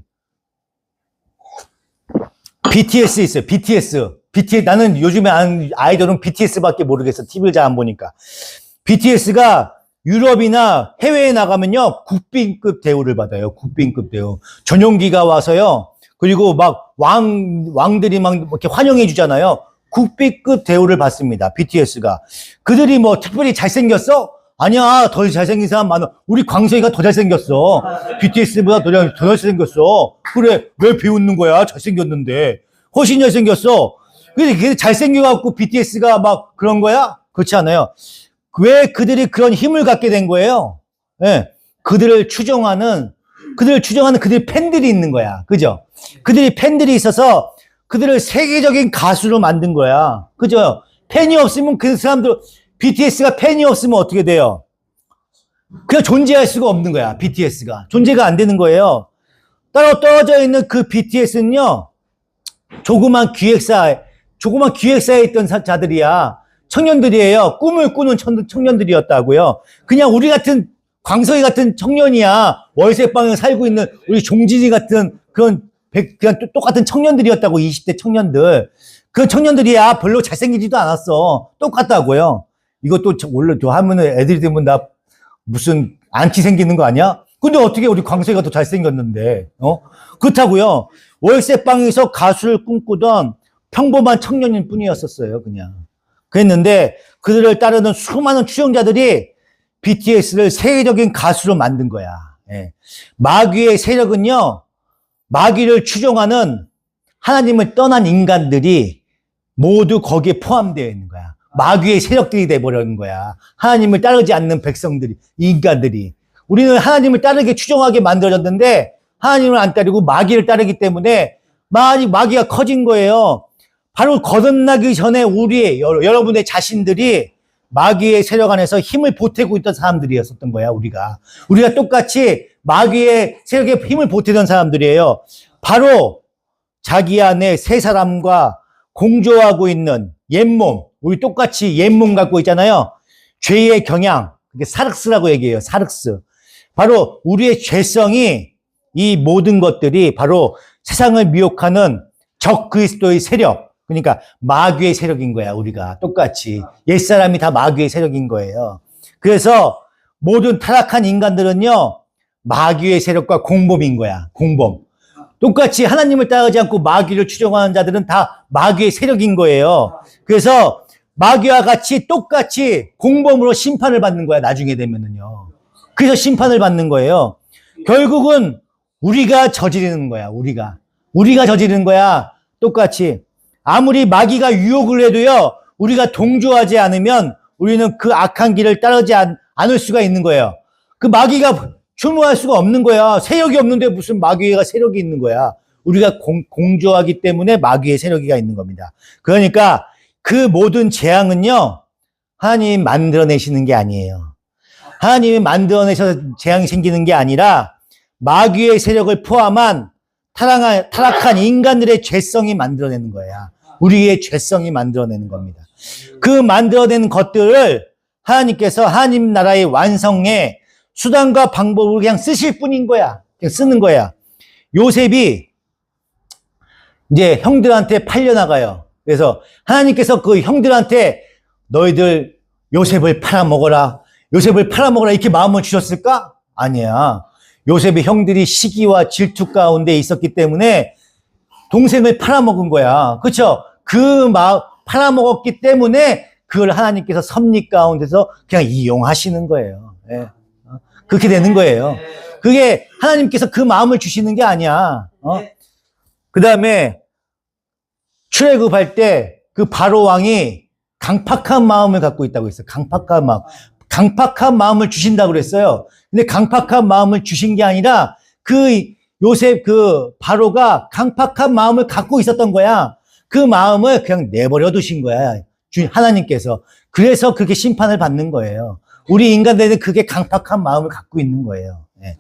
BTS 있어요. BTS. 나는 요즘에 아는 아이돌은 BTS밖에 모르겠어. TV를 잘 안 보니까. BTS가 유럽이나 해외에 나가면요, 국빈급 대우를 받아요. 국빈급 대우. 전용기가 와서요, 그리고 막 왕들이 막 이렇게 환영해 주잖아요. 국빈급 대우를 받습니다. BTS가. 그들이 뭐 특별히 잘생겼어? 아니야. 더 잘생긴 사람 많아. 우리 광석이가 더 잘생겼어. BTS보다 더 잘생겼어. 그래. 왜 비웃는 거야? 잘생겼는데. 훨씬 잘생겼어. 근데 잘생겨갖고 BTS가 막 그런 거야? 그렇지 않아요. 왜 그들이 그런 힘을 갖게 된 거예요? 예. 그들을 추종하는 그들의 팬들이 있는 거야. 그죠? 그들이 팬들이 있어서 그들을 세계적인 가수로 만든 거야. 그죠? 팬이 없으면 그 사람들, BTS가 팬이 없으면 어떻게 돼요? 그냥 존재할 수가 없는 거야. BTS가. 존재가 안 되는 거예요. 따로 떨어져 있는 그 BTS는요, 조그만 기획사에 있던 자들이야. 청년들이에요. 꿈을 꾸는 청년들이었다고요. 그냥 우리 같은, 광석이 같은 청년이야. 월세방에 살고 있는 우리 종진이 같은 그냥 똑같은 청년들이었다고, 20대 청년들. 그 청년들이야. 별로 잘생기지도 않았어. 똑같다고요. 이것도 원래 하면은 애들이 되면 나 무슨 안티 생기는 거 아니야? 근데 어떻게 우리 광석이가 더 잘생겼는데, 그렇다고요. 월세방에서 가수를 꿈꾸던 평범한 청년일 뿐이었었어요, 그냥. 그랬는데, 그들을 따르는 수많은 추종자들이 BTS를 세계적인 가수로 만든 거야. 예. 마귀의 세력은요, 마귀를 추종하는 하나님을 떠난 인간들이 모두 거기에 포함되어 있는 거야. 마귀의 세력들이 돼버리는 거야. 하나님을 따르지 않는 백성들이, 인간들이. 우리는 하나님을 따르게 추종하게 만들어졌는데, 하나님을 안 따르고 마귀를 따르기 때문에 마귀가 커진 거예요. 바로 거듭나기 전에 여러분의 자신들이 마귀의 세력 안에서 힘을 보태고 있던 사람들이었었던 거야, 우리가 똑같이 마귀의 세력에 힘을 보태던 사람들이에요. 바로 자기 안에 세 사람과 공조하고 있는 옛몸, 우리 똑같이 옛몸 갖고 있잖아요. 죄의 경향, 그게 사륵스라고 얘기해요. 사륵스. 바로 우리의 죄성이, 이 모든 것들이 바로 세상을 미혹하는 적 그리스도의 세력, 그러니까 마귀의 세력인 거야. 우리가 똑같이 옛사람이 다 마귀의 세력인 거예요. 그래서 모든 타락한 인간들은요, 마귀의 세력과 공범인 거야. 공범. 똑같이 하나님을 따르지 않고 마귀를 추종하는 자들은 다 마귀의 세력인 거예요. 그래서 마귀와 같이 똑같이 공범으로 심판을 받는 거야. 나중에 되면은요. 그래서 심판을 받는 거예요. 결국은 우리가 저지르는 거야. 우리가 저지르는 거야. 똑같이. 아무리 마귀가 유혹을 해도요, 우리가 동조하지 않으면 우리는 그 악한 길을 따르지 않을 수가 있는 거예요. 그 마귀가 출몰할 수가 없는 거야. 세력이 없는데 무슨 마귀가 세력이 있는 거야. 우리가 공조하기 때문에 마귀의 세력이 있는 겁니다. 그러니까 그 모든 재앙은요, 하나님이 만들어내시는 게 아니에요. 하나님이 만들어내셔서 재앙이 생기는 게 아니라 마귀의 세력을 포함한 타락한 인간들의 죄성이 만들어내는 거야. 우리의 죄성이 만들어내는 겁니다. 그 만들어낸 것들을 하나님께서 하나님 나라의 완성에 수단과 방법을 그냥 쓰실 뿐인 거야. 그냥 쓰는 거야. 요셉이 이제 형들한테 팔려나가요. 그래서 하나님께서 그 형들한테 너희들 요셉을 팔아먹어라. 요셉을 팔아먹어라. 이렇게 마음을 주셨을까? 아니야. 요셉의 형들이 시기와 질투 가운데 있었기 때문에 동생을 팔아먹은 거야. 그렇죠? 팔아먹었기 때문에 그걸 하나님께서 섭리 가운데서 그냥 이용하시는 거예요. 예. 그렇게 되는 거예요. 그게 하나님께서 그 마음을 주시는 게 아니야. 그 다음에 출애굽할 때 그 바로 왕이 강팍한 마음을 갖고 있다고 했어요. 강팍한 마음. 강팍한 마음을 주신다고 그랬어요. 근데 강팍한 마음을 주신 게 아니라 그 요셉 그 바로가 강팍한 마음을 갖고 있었던 거야. 그 마음을 그냥 내버려 두신 거야. 하나님께서. 그래서 그렇게 심판을 받는 거예요. 우리 인간들은 그게 강팍한 마음을 갖고 있는 거예요. 네.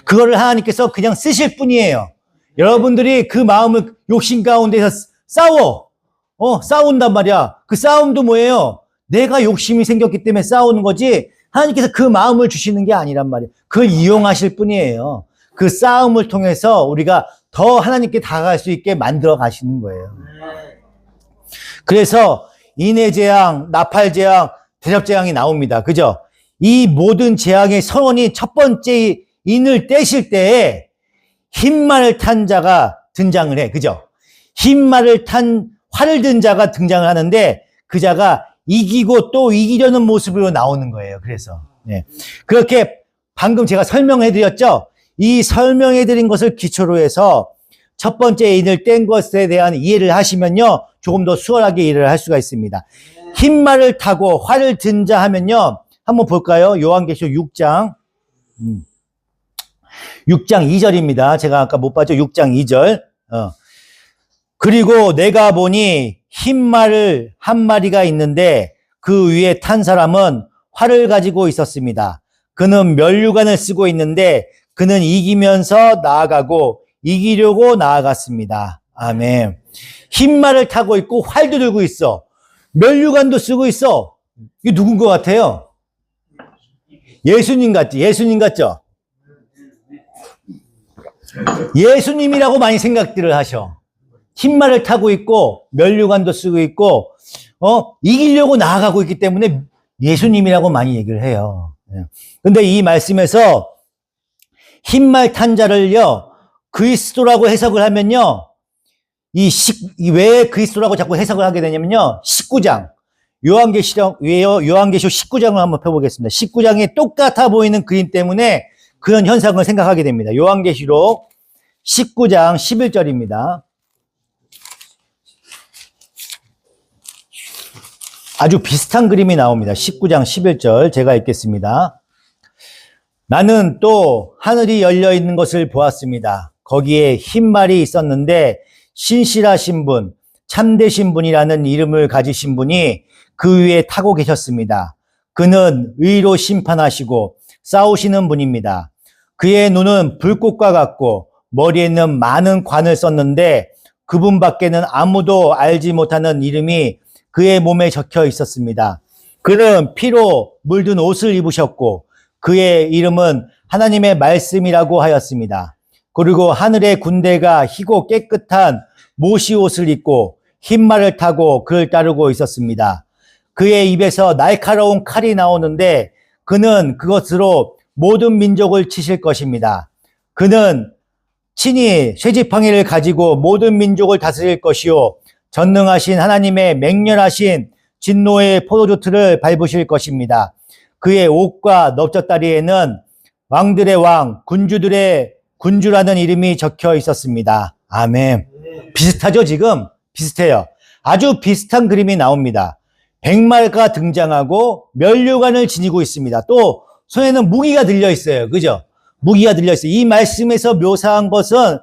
그거를 하나님께서 그냥 쓰실 뿐이에요. 여러분들이 그 마음을 욕심 가운데서 싸운단 말이야. 그 싸움도 뭐예요? 내가 욕심이 생겼기 때문에 싸우는 거지, 하나님께서 그 마음을 주시는 게 아니란 말이에요. 그걸 이용하실 뿐이에요. 그 싸움을 통해서 우리가 더 하나님께 다가갈 수 있게 만들어 가시는 거예요. 그래서 인해재앙, 나팔재앙, 대접재앙이 나옵니다. 그죠? 이 모든 재앙의 선언이 첫 번째 인을 떼실 때에 흰말을 탄 자가 등장을 해. 그죠? 흰말을 탄 활을 든 자가 등장을 하는데 그 자가 이기고 또 이기려는 모습으로 나오는 거예요. 그래서 네. 그렇게 방금 제가 설명해 드렸죠. 이 설명해 드린 것을 기초로 해서 첫 번째 인을 뗀 것에 대한 이해를 하시면요, 조금 더 수월하게 이해를 할 수가 있습니다. 흰말을 타고 활을 든 자 하면요, 한번 볼까요? 요한계시록 6장 6장 2절입니다. 제가 아까 못 봤죠? 6장 2절. 그리고 내가 보니 흰말을 한 마리가 있는데 그 위에 탄 사람은 활을 가지고 있었습니다. 그는 면류관을 쓰고 있는데 그는 이기면서 나아가고 이기려고 나아갔습니다. 아멘. 흰말을 타고 있고 활도 들고 있어. 면류관도 쓰고 있어. 이게 누군 것 같아요? 예수님 같지? 예수님 같죠? 예수님이라고 많이 생각들을 하셔. 흰말을 타고 있고 면류관도 쓰고 있고 이기려고 나아가고 있기 때문에 예수님이라고 많이 얘기를 해요. 근데 이 말씀에서 흰말 탄 자를요, 그리스도라고 해석을 하면요, 왜 그리스도라고 자꾸 해석을 하게 되냐면요, 19장 요한계시록 19장을 한번 펴보겠습니다. 19장에 똑같아 보이는 그림 때문에 그런 현상을 생각하게 됩니다. 요한계시록 19장 11절입니다. 아주 비슷한 그림이 나옵니다. 19장 11절 제가 읽겠습니다. 나는 또 하늘이 열려 있는 것을 보았습니다. 거기에 흰 말이 있었는데 신실하신 분, 참되신 분이라는 이름을 가지신 분이 그 위에 타고 계셨습니다. 그는 의로 심판하시고 싸우시는 분입니다. 그의 눈은 불꽃과 같고 머리에는 많은 관을 썼는데 그분밖에는 아무도 알지 못하는 이름이 그의 몸에 적혀 있었습니다. 그는 피로 물든 옷을 입으셨고 그의 이름은 하나님의 말씀이라고 하였습니다. 그리고 하늘의 군대가 희고 깨끗한 모시 옷을 입고 흰 말을 타고 그를 따르고 있었습니다. 그의 입에서 날카로운 칼이 나오는데 그는 그것으로 모든 민족을 치실 것입니다. 그는 친히 쇠지팡이를 가지고 모든 민족을 다스릴 것이요 전능하신 하나님의 맹렬하신 진노의 포도주 틀을 밟으실 것입니다. 그의 옷과 넓적다리에는 왕들의 왕, 군주들의 군주라는 이름이 적혀 있었습니다. 아멘. 비슷하죠, 지금? 비슷해요. 아주 비슷한 그림이 나옵니다. 백말가 등장하고 면류관을 지니고 있습니다. 또 손에는 무기가 들려 있어요. 그죠? 무기가 들려 있어요. 이 말씀에서 묘사한 것은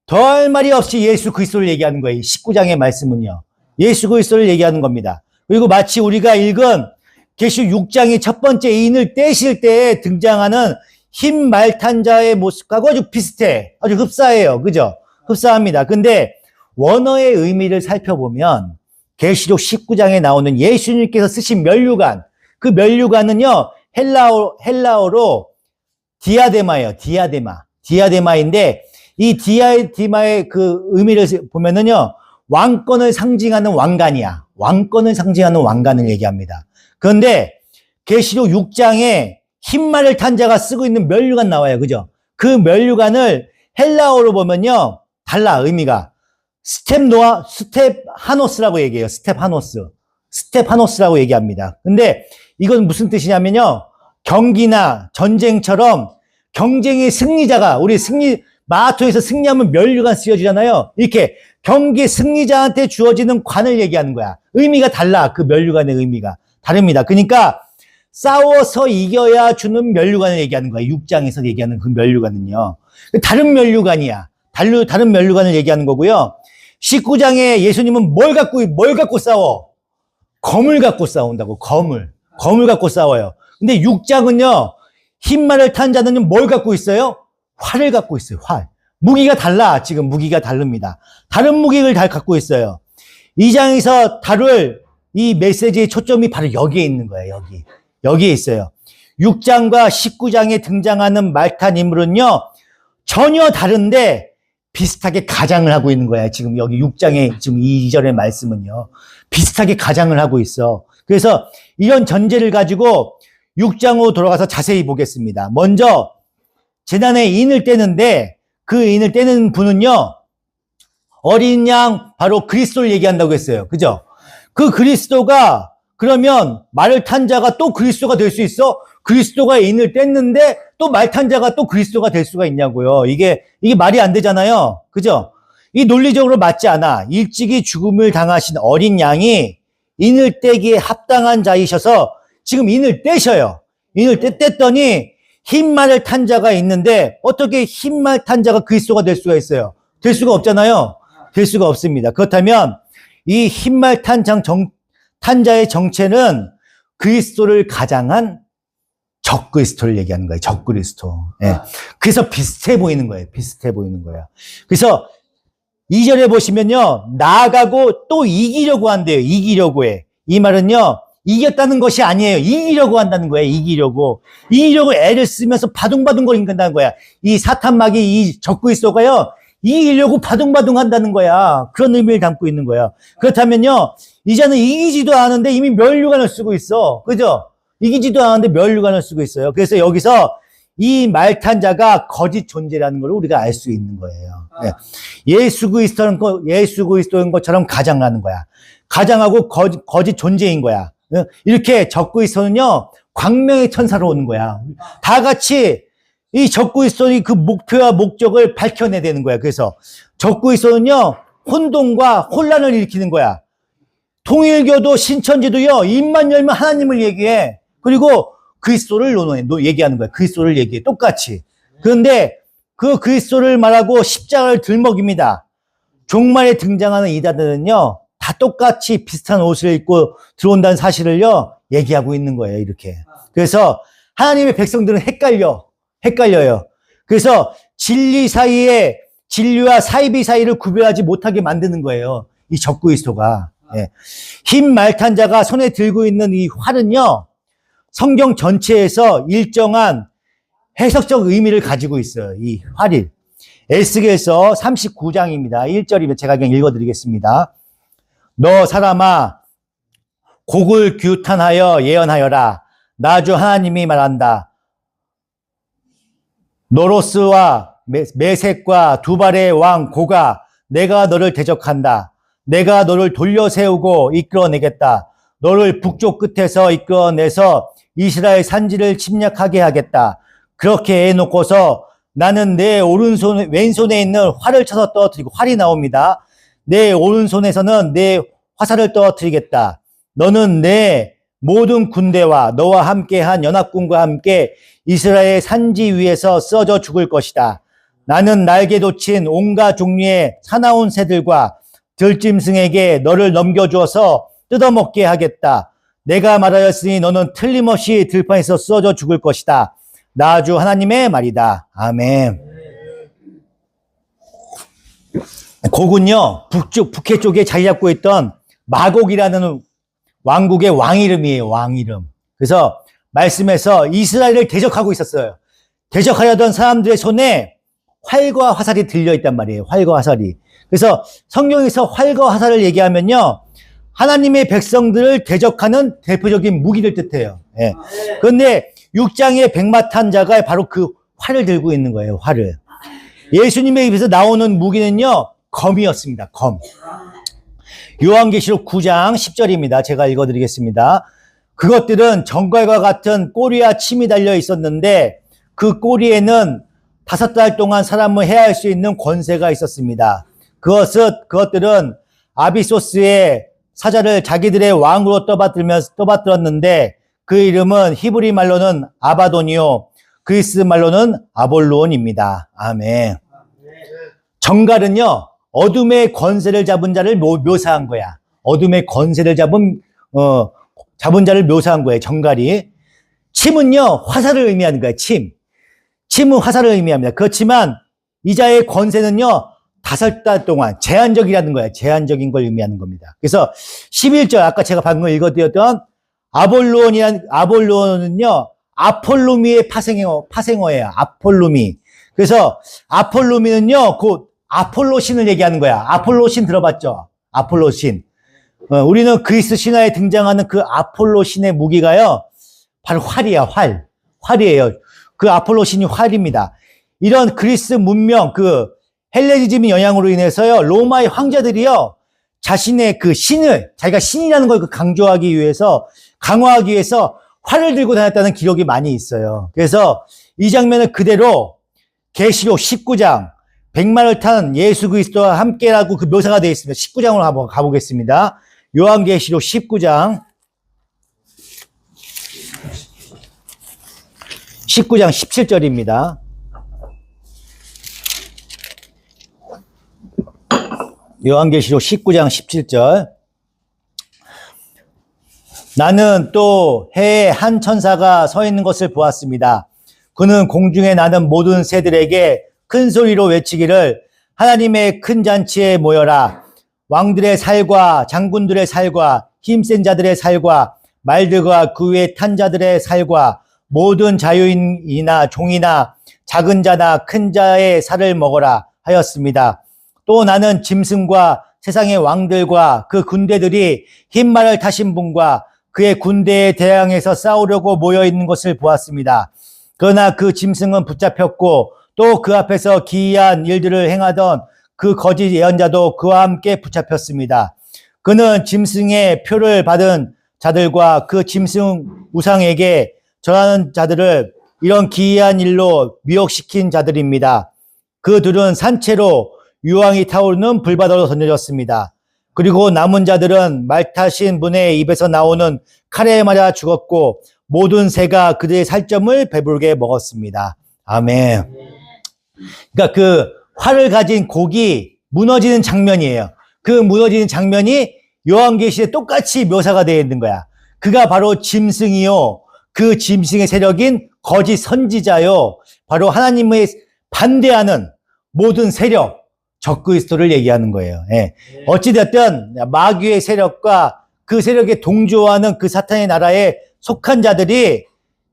더할 말이 없이 예수 그리스도를 얘기하는 거예요. 19장의 말씀은요. 예수 그리스도를 얘기하는 겁니다. 그리고 마치 우리가 읽은 계시록 6장의 첫 번째 인을 떼실 때 등장하는 흰 말탄자의 모습하고 아주 비슷해. 아주 흡사해요. 그죠? 흡사합니다. 근데 원어의 의미를 살펴보면 계시록 19장에 나오는 예수님께서 쓰신 면류관, 그 면류관은요, 헬라어로 디아데마예요. 디아데마인데 이 디아데마의 그 의미를 보면은요, 왕권을 상징하는 왕관이야. 왕권을 상징하는 왕관을 얘기합니다. 그런데 계시록 6장에 흰말을 탄 자가 쓰고 있는 면류관 나와요. 그죠? 그 면류관을 헬라어로 보면요, 달라, 의미가. 스텝하노스라고 얘기해요. 스텝하노스라고 얘기합니다. 근데 이건 무슨 뜻이냐면요, 경기나 전쟁처럼 경쟁의 승리자가 마라톤에서 승리하면 면류관 쓰여지잖아요. 이렇게 경기 승리자한테 주어지는 관을 얘기하는 거야. 의미가 달라. 그 면류관의 의미가 다릅니다. 그러니까 싸워서 이겨야 주는 면류관을 얘기하는 거야. 6장에서 얘기하는 그 면류관은요. 다른 면류관이야. 다른 면류관을 얘기하는 거고요. 19장에 예수님은 뭘 갖고 싸워? 검을 갖고 싸운다고. 검을 갖고 싸워요. 근데 6장은요. 흰 말을 탄 자는 뭘 갖고 있어요? 활을 갖고 있어요. 활. 무기가 달라. 지금 무기가 다릅니다. 다른 무기를 다 갖고 있어요. 2장에서 다룰 이 메시지의 초점이 바로 여기에 있는 거예요. 여기에 있어요. 6장과 19장에 등장하는 말탄 인물은요. 전혀 다른데 비슷하게 가장을 하고 있는 거야. 지금 여기 6장의 지금 2절의 말씀은요. 비슷하게 가장을 하고 있어. 그래서 이런 전제를 가지고 6장으로 돌아가서 자세히 보겠습니다. 먼저 제단에 인을 떼는데 그 인을 떼는 분은요. 어린 양 바로 그리스도를 얘기한다고 했어요. 그죠? 그 그리스도가 그러면 말을 탄 자가 또 그리스도가 될 수 있어? 그리스도가 인을 뗐는데 또 말 탄 자가 또 그리스도가 될 수가 있냐고요. 이게 말이 안 되잖아요. 그죠? 이 논리적으로 맞지 않아. 일찍이 죽음을 당하신 어린 양이 인을 떼기에 합당한 자이셔서 지금 인을 떼셔요. 인을 뗐더니 흰 말을 탄 자가 있는데 어떻게 흰 말 탄 자가 그리스도가 될 수가 있어요? 될 수가 없잖아요. 될 수가 없습니다. 그렇다면 이 흰 말 탄 자의 정체는 그리스도를 가장한 적그리스도를 얘기하는 거예요. 적그리스도. 예. 그래서 비슷해 보이는 거예요. 비슷해 보이는 거예요. 그래서 2절에 보시면요. 나아가고 또 이기려고 한대요. 이기려고 해. 이 말은요. 이겼다는 것이 아니에요. 이기려고 한다는 거예요. 이기려고 애를 쓰면서 바둥바둥 거린다는 거야. 이 사탄막이 이 적그리스도가요. 이기려고 바둥바둥 한다는 거야. 그런 의미를 담고 있는 거야. 그렇다면요. 이제는 이기지도 않은데 이미 면류관을 쓰고 있어. 그죠? 이기지도 않은데 면류관을 쓰고 있어요. 그래서 여기서 이 말탄 자가 거짓 존재라는 걸 우리가 알 수 있는 거예요. 네. 예수 그리스도인 것처럼 가장하는 거야. 가장하고 거짓 존재인 거야. 이렇게 적그리스도는요, 광명의 천사로 오는 거야. 다 같이 이 적그리스도의 그 목표와 목적을 밝혀내야 되는 거야. 그래서 적그리스도는요, 혼동과 혼란을 일으키는 거야. 통일교도 신천지도요, 입만 열면 하나님을 얘기해. 그리고 그리스도를 얘기하는 거야. 그리스도를 얘기해. 똑같이. 그런데 그 그리스도를 말하고 십자가를 들먹입니다. 종말에 등장하는 이단들은요, 다 똑같이 비슷한 옷을 입고 들어온다는 사실을요, 얘기하고 있는 거예요. 이렇게. 그래서 하나님의 백성들은 헷갈려요. 그래서 진리와 사이비 사이를 구별하지 못하게 만드는 거예요. 이 적그리스도가. 예. 흰 말탄 자가 손에 들고 있는 이 활은요, 성경 전체에서 일정한 해석적 의미를 가지고 있어요. 이 활이. 에스겔서 39장입니다. 1절이면 제가 그냥 읽어드리겠습니다. 너 사람아, 곡을 규탄하여 예언하여라. 나 주 하나님이 말한다. 노로스와 메색과 두발의 왕 고가, 내가 너를 대적한다. 내가 너를 돌려세우고 이끌어내겠다. 너를 북쪽 끝에서 이끌어내서 이스라엘 산지를 침략하게 하겠다. 그렇게 해놓고서 나는 내 왼손에 있는 활을 쳐서 떨어뜨리고, 활이 나옵니다. 내 오른손에서는 내 화살을 떨어뜨리겠다. 너는 내 모든 군대와 너와 함께한 연합군과 함께 이스라엘 산지 위에서 쓰러져 죽을 것이다. 나는 날개 돋친 온갖 종류의 사나운 새들과 들짐승에게 너를 넘겨주어서 뜯어먹게 하겠다. 내가 말하였으니 너는 틀림없이 들판에서 쓰러져 죽을 것이다. 나 주 하나님의 말이다. 아멘. 곡은요, 북해 쪽에 자리 잡고 있던 마곡이라는 왕국의 왕 이름이에요. 왕 이름. 그래서 말씀에서 이스라엘을 대적하고 있었어요. 대적하려던 사람들의 손에 활과 화살이 들려있단 말이에요. 활과 화살이. 그래서 성경에서 활과 화살을 얘기하면요, 하나님의 백성들을 대적하는 대표적인 무기를 뜻해요. 예. 그런데 6장의 백마탄 자가 바로 그 활을 들고 있는 거예요. 활을. 예수님의 입에서 나오는 무기는요, 검이었습니다. 검. 요한계시록 9장 10절입니다. 제가 읽어드리겠습니다. 그것들은 정갈과 같은 꼬리와 침이 달려 있었는데 그 꼬리에는 5달 동안 사람을 해할 수 있는 권세가 있었습니다. 그것들은 아비소스의 사자를 자기들의 왕으로 떠받들었는데 그 이름은 히브리 말로는 아바돈이요 그리스 말로는 아볼로온입니다. 아멘. 정갈은요 어둠의 권세를 잡은 자를 묘사한 거야. 어둠의 권세를 잡은 자를 묘사한 거예요. 정갈이. 침은요 화살을 의미하는 거예요. 침은 화살을 의미합니다. 그렇지만 이 자의 권세는요 5달 동안 제한적이라는 거예요. 제한적인 걸 의미하는 겁니다. 그래서 11절 아까 제가 방금 읽어드렸던 아볼로는요 아폴로미의 파생어예요. 아폴로미. 그래서 아폴로미는요 곧 아폴로신을 얘기하는 거야. 아폴로신 들어봤죠? 아폴로신. 우리는 그리스 신화에 등장하는 그 아폴로신의 무기가요 바로 활이야. 활이에요. 그 아폴로신이 활입니다. 이런 그리스 문명 그 헬레니즘의 영향으로 인해서요 로마의 황제들이요 자신의 그 신을 자기가 신이라는 걸 강조하기 위해서 강화하기 위해서 활을 들고 다녔다는 기록이 많이 있어요. 그래서 이 장면을 그대로 계시록 19장 100마를 탄 예수 그리스도와 함께라고 그 묘사가 되어 있습니다. 19장으로 한번 가보겠습니다. 요한계시록 19장 17절입니다. 요한계시록 19장 17절. 나는 또 해에 한 천사가 서 있는 것을 보았습니다. 그는 공중에 나는 모든 새들에게 큰 소리로 외치기를 하나님의 큰 잔치에 모여라. 왕들의 살과 장군들의 살과 힘센 자들의 살과 말들과 그 위에 탄 자들의 살과 모든 자유인이나 종이나 작은 자나 큰 자의 살을 먹어라 하였습니다. 또 나는 짐승과 세상의 왕들과 그 군대들이 흰 말을 타신 분과 그의 군대에 대항해서 싸우려고 모여있는 것을 보았습니다. 그러나 그 짐승은 붙잡혔고 또 그 앞에서 기이한 일들을 행하던 그 거짓 예언자도 그와 함께 붙잡혔습니다. 그는 짐승의 표를 받은 자들과 그 짐승 우상에게 절하는 자들을 이런 기이한 일로 미혹시킨 자들입니다. 그들은 산채로 유황이 타오르는 불바다로 던져졌습니다. 그리고 남은 자들은 말 타신 분의 입에서 나오는 칼에 맞아 죽었고 모든 새가 그들의 살점을 배부르게 먹었습니다. 아멘. 그러니까 그 활을 가진 곡이 무너지는 장면이에요. 그 무너지는 장면이 요한계시에 똑같이 묘사가 되어 있는 거야. 그가 바로 짐승이요. 그 짐승의 세력인 거짓 선지자요. 바로 하나님의 반대하는 모든 세력, 적그리스도를 얘기하는 거예요. 예. 어찌됐든 마귀의 세력과 그 세력에 동조하는 그 사탄의 나라에 속한 자들이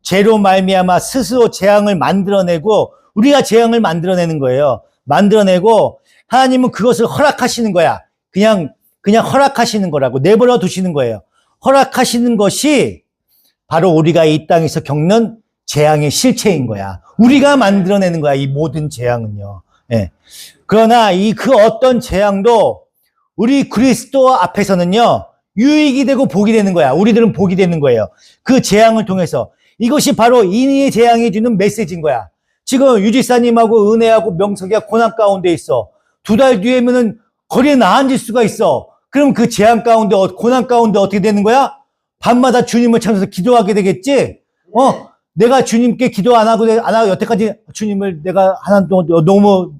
죄로 말미암아 스스로 재앙을 만들어내고 우리가 재앙을 만들어내는 거예요. 만들어내고 하나님은 그것을 허락하시는 거야. 그냥 허락하시는 거라고 내버려 두시는 거예요. 허락하시는 것이 바로 우리가 이 땅에서 겪는 재앙의 실체인 거야. 우리가 만들어내는 거야. 이 모든 재앙은요. 예. 그러나 그 어떤 재앙도 우리 그리스도 앞에서는요, 유익이 되고 복이 되는 거야. 우리들은 복이 되는 거예요. 그 재앙을 통해서. 이것이 바로 인의의 재앙이 주는 메시지인 거야. 지금 유지사님하고 은혜하고 명석이가 고난 가운데 있어. 2달 뒤에면은 거리에 나앉을 수가 있어. 그럼 그 재앙 가운데, 고난 가운데 어떻게 되는 거야? 밤마다 주님을 찾아서 기도하게 되겠지? 내가 주님께 기도 안 하고 여태까지 주님을 내가 너무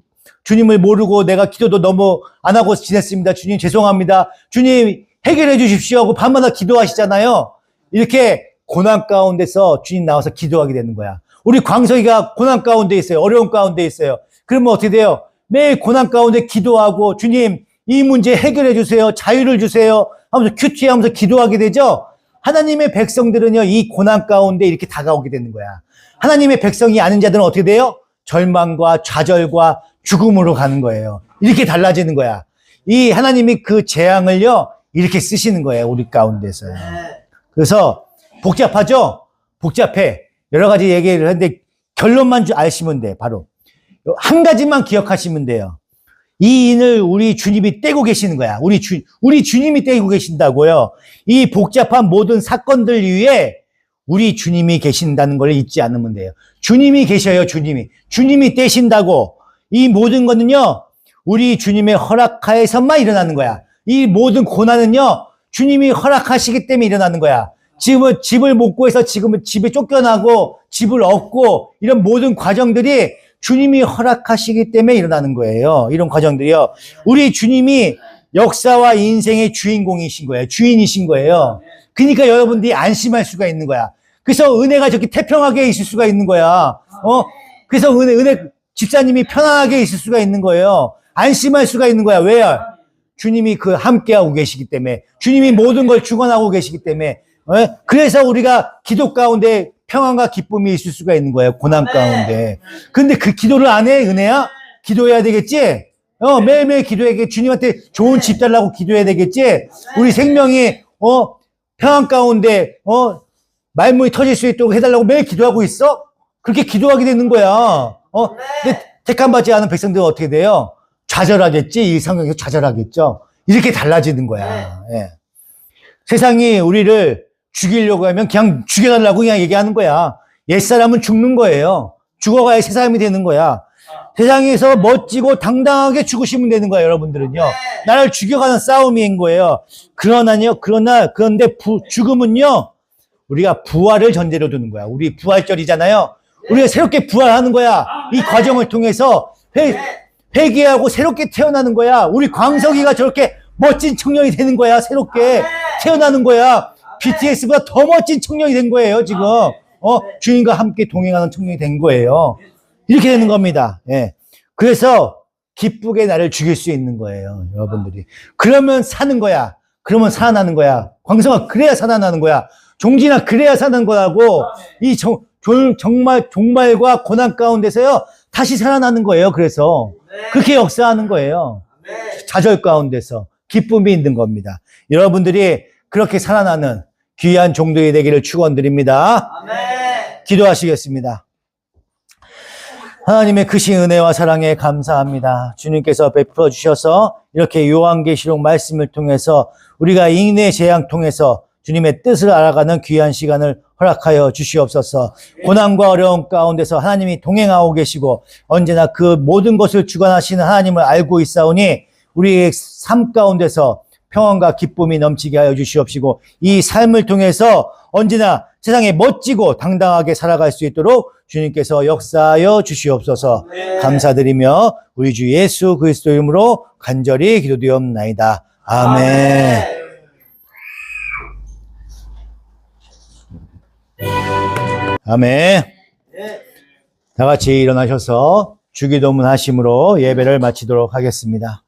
주님을 모르고 내가 기도도 너무 안 하고 지냈습니다. 주님 죄송합니다. 주님 해결해 주십시오 하고 밤마다 기도하시잖아요. 이렇게 고난 가운데서 주님 나와서 기도하게 되는 거야. 우리 광석이가 고난 가운데 있어요. 어려운 가운데 있어요. 그러면 어떻게 돼요? 매일 고난 가운데 기도하고 주님 이 문제 해결해 주세요. 자유를 주세요. 하면서 큐티하면서 기도하게 되죠. 하나님의 백성들은요, 이 고난 가운데 이렇게 다가오게 되는 거야. 하나님의 백성이 아닌 자들은 어떻게 돼요? 절망과 좌절과 죽음으로 가는 거예요. 이렇게 달라지는 거야. 이 하나님이 그 재앙을요, 이렇게 쓰시는 거예요. 우리 가운데서요. 그래서 복잡하죠? 복잡해. 여러 가지 얘기를 하는데 결론만 아시면 돼. 바로 한 가지만 기억하시면 돼요. 이 인을 우리 주님이 떼고 계시는 거야. 우리 주님이 떼고 계신다고요. 이 복잡한 모든 사건들 위에 우리 주님이 계신다는 걸 잊지 않으면 돼요. 주님이 계셔요, 주님이. 주님이 떼신다고. 이 모든 거는요, 우리 주님의 허락하에서만 일어나는 거야. 이 모든 고난은요, 주님이 허락하시기 때문에 일어나는 거야. 지금은 집을 못 구해서 지금은 집에 쫓겨나고 집을 얻고 이런 모든 과정들이 주님이 허락하시기 때문에 일어나는 거예요. 이런 과정들이요. 우리 주님이 역사와 인생의 주인공이신 거예요. 주인이신 거예요. 그러니까 여러분들이 안심할 수가 있는 거야. 그래서 은혜가 저렇게 태평하게 있을 수가 있는 거야. 그래서 은혜 집사님이 편안하게 있을 수가 있는 거예요. 안심할 수가 있는 거야. 왜요? 주님이 함께하고 계시기 때문에. 주님이 모든 걸 주관하고 계시기 때문에. 그래서 우리가 기도 가운데 평안과 기쁨이 있을 수가 있는 거예요. 고난 가운데. 근데 그 기도를 안 해, 은혜야? 기도해야 되겠지? 매일매일 기도해야, 주님한테 좋은 집 달라고 기도해야 되겠지? 우리 생명이, 평안 가운데, 말문이 터질 수 있도록 해달라고 매일 기도하고 있어? 그렇게 기도하게 되는 거야. 근데 택함받지 않은 백성들은 어떻게 돼요? 좌절하겠지? 이 상황에서 좌절하겠죠? 이렇게 달라지는 거야. 예. 세상이 우리를 죽이려고 하면 그냥 죽여달라고 그냥 얘기하는 거야. 옛사람은 죽는 거예요. 죽어가야 새 사람이 되는 거야. 세상에서 멋지고 당당하게 죽으시면 되는 거예요, 여러분들은요. 나를 죽여가는 싸움인 거예요. 그런데 죽음은요, 우리가 부활을 전제로 두는 거야. 우리 부활절이잖아요. 우리가 새롭게 부활하는 거야. 이 과정을 통해서 회개하고 새롭게 태어나는 거야. 우리 광석이가 저렇게 멋진 청년이 되는 거야. 새롭게 태어나는 거야. BTS보다 더 멋진 청년이 된 거예요, 지금. 주님과 함께 동행하는 청년이 된 거예요. 이렇게 되는 겁니다. 예. 그래서 기쁘게 나를 죽일 수 있는 거예요, 여러분들이. 그러면 사는 거야. 그러면 살아나는 거야. 광석아, 그래야 살아나는 거야. 종진아, 그래야 사는 거라고. 이 종말과 고난 가운데서요, 다시 살아나는 거예요. 그래서 그렇게 역사하는 거예요. 좌절 가운데서 기쁨이 있는 겁니다. 여러분들이 그렇게 살아나는 귀한 종들이 되기를 축원드립니다. 기도하시겠습니다. 하나님의 크신 은혜와 사랑에 감사합니다. 주님께서 베풀어 주셔서 이렇게 요한계시록 말씀을 통해서 우리가 인내 재앙 통해서 주님의 뜻을 알아가는 귀한 시간을 허락하여 주시옵소서. 고난과 어려움 가운데서 하나님이 동행하고 계시고 언제나 그 모든 것을 주관하시는 하나님을 알고 있사오니 우리의 삶 가운데서 평안과 기쁨이 넘치게 하여 주시옵시고 이 삶을 통해서 언제나 세상에 멋지고 당당하게 살아갈 수 있도록 주님께서 역사하여 주시옵소서. 감사드리며 우리 주 예수 그리스도 이름으로 간절히 기도드리옵나이다. 아멘. 아멘. 다 같이 일어나셔서 주기도문 하심으로 예배를 마치도록 하겠습니다.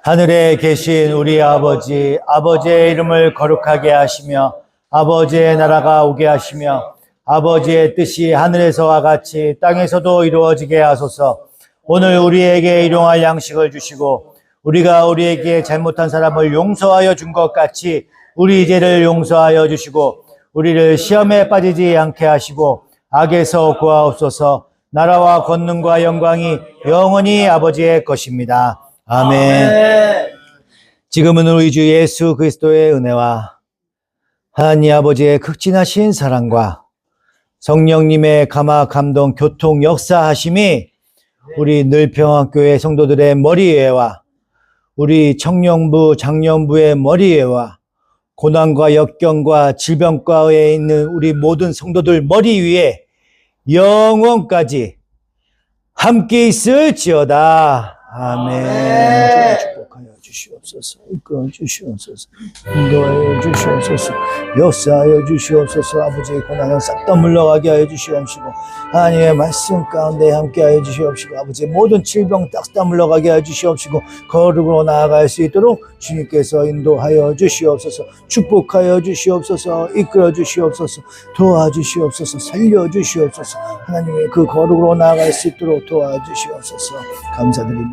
하늘에 계신 우리 아버지, 아버지의 이름을 거룩하게 하시며 아버지의 나라가 오게 하시며 아버지의 뜻이 하늘에서와 같이 땅에서도 이루어지게 하소서. 오늘 우리에게 일용할 양식을 주시고 우리가 우리에게 잘못한 사람을 용서하여 준 것 같이 우리 죄를 용서하여 주시고 우리를 시험에 빠지지 않게 하시고 악에서 구하옵소서. 나라와 권능과 영광이 영원히 아버지의 것입니다. 아멘. 지금은 우리 주 예수 그리스도의 은혜와 하나님 아버지의 극진하신 사랑과 성령님의 감화 감동 교통 역사하심이 우리 늘평화교회 성도들의 머리에와 우리 청년부 장년부의 머리에와 고난과 역경과 질병과에 있는 우리 모든 성도들 머리 위에 영원까지 함께 있을지어다. 아멘. 축복하여 주시옵소서. 이끌어 주시옵소서. 인도하여 주시옵소서. 역사하여 주시옵소서. 아버지의 고난을 싹 다 물러가게 하여 주시옵시고 하나님의 말씀 가운데 함께 하여 주시옵시고 아버지의 모든 질병 싹 다 물러가게 하여 주시옵시고 거룩으로 나아갈 수 있도록 주님께서 인도하여 주시옵소서. 축복하여 주시옵소서. 이끌어 주시옵소서. 도와주시옵소서. 살려 주시옵소서. 하나님의 그 거룩으로 나아갈 수 있도록 도와주시옵소서. 감사드립니다.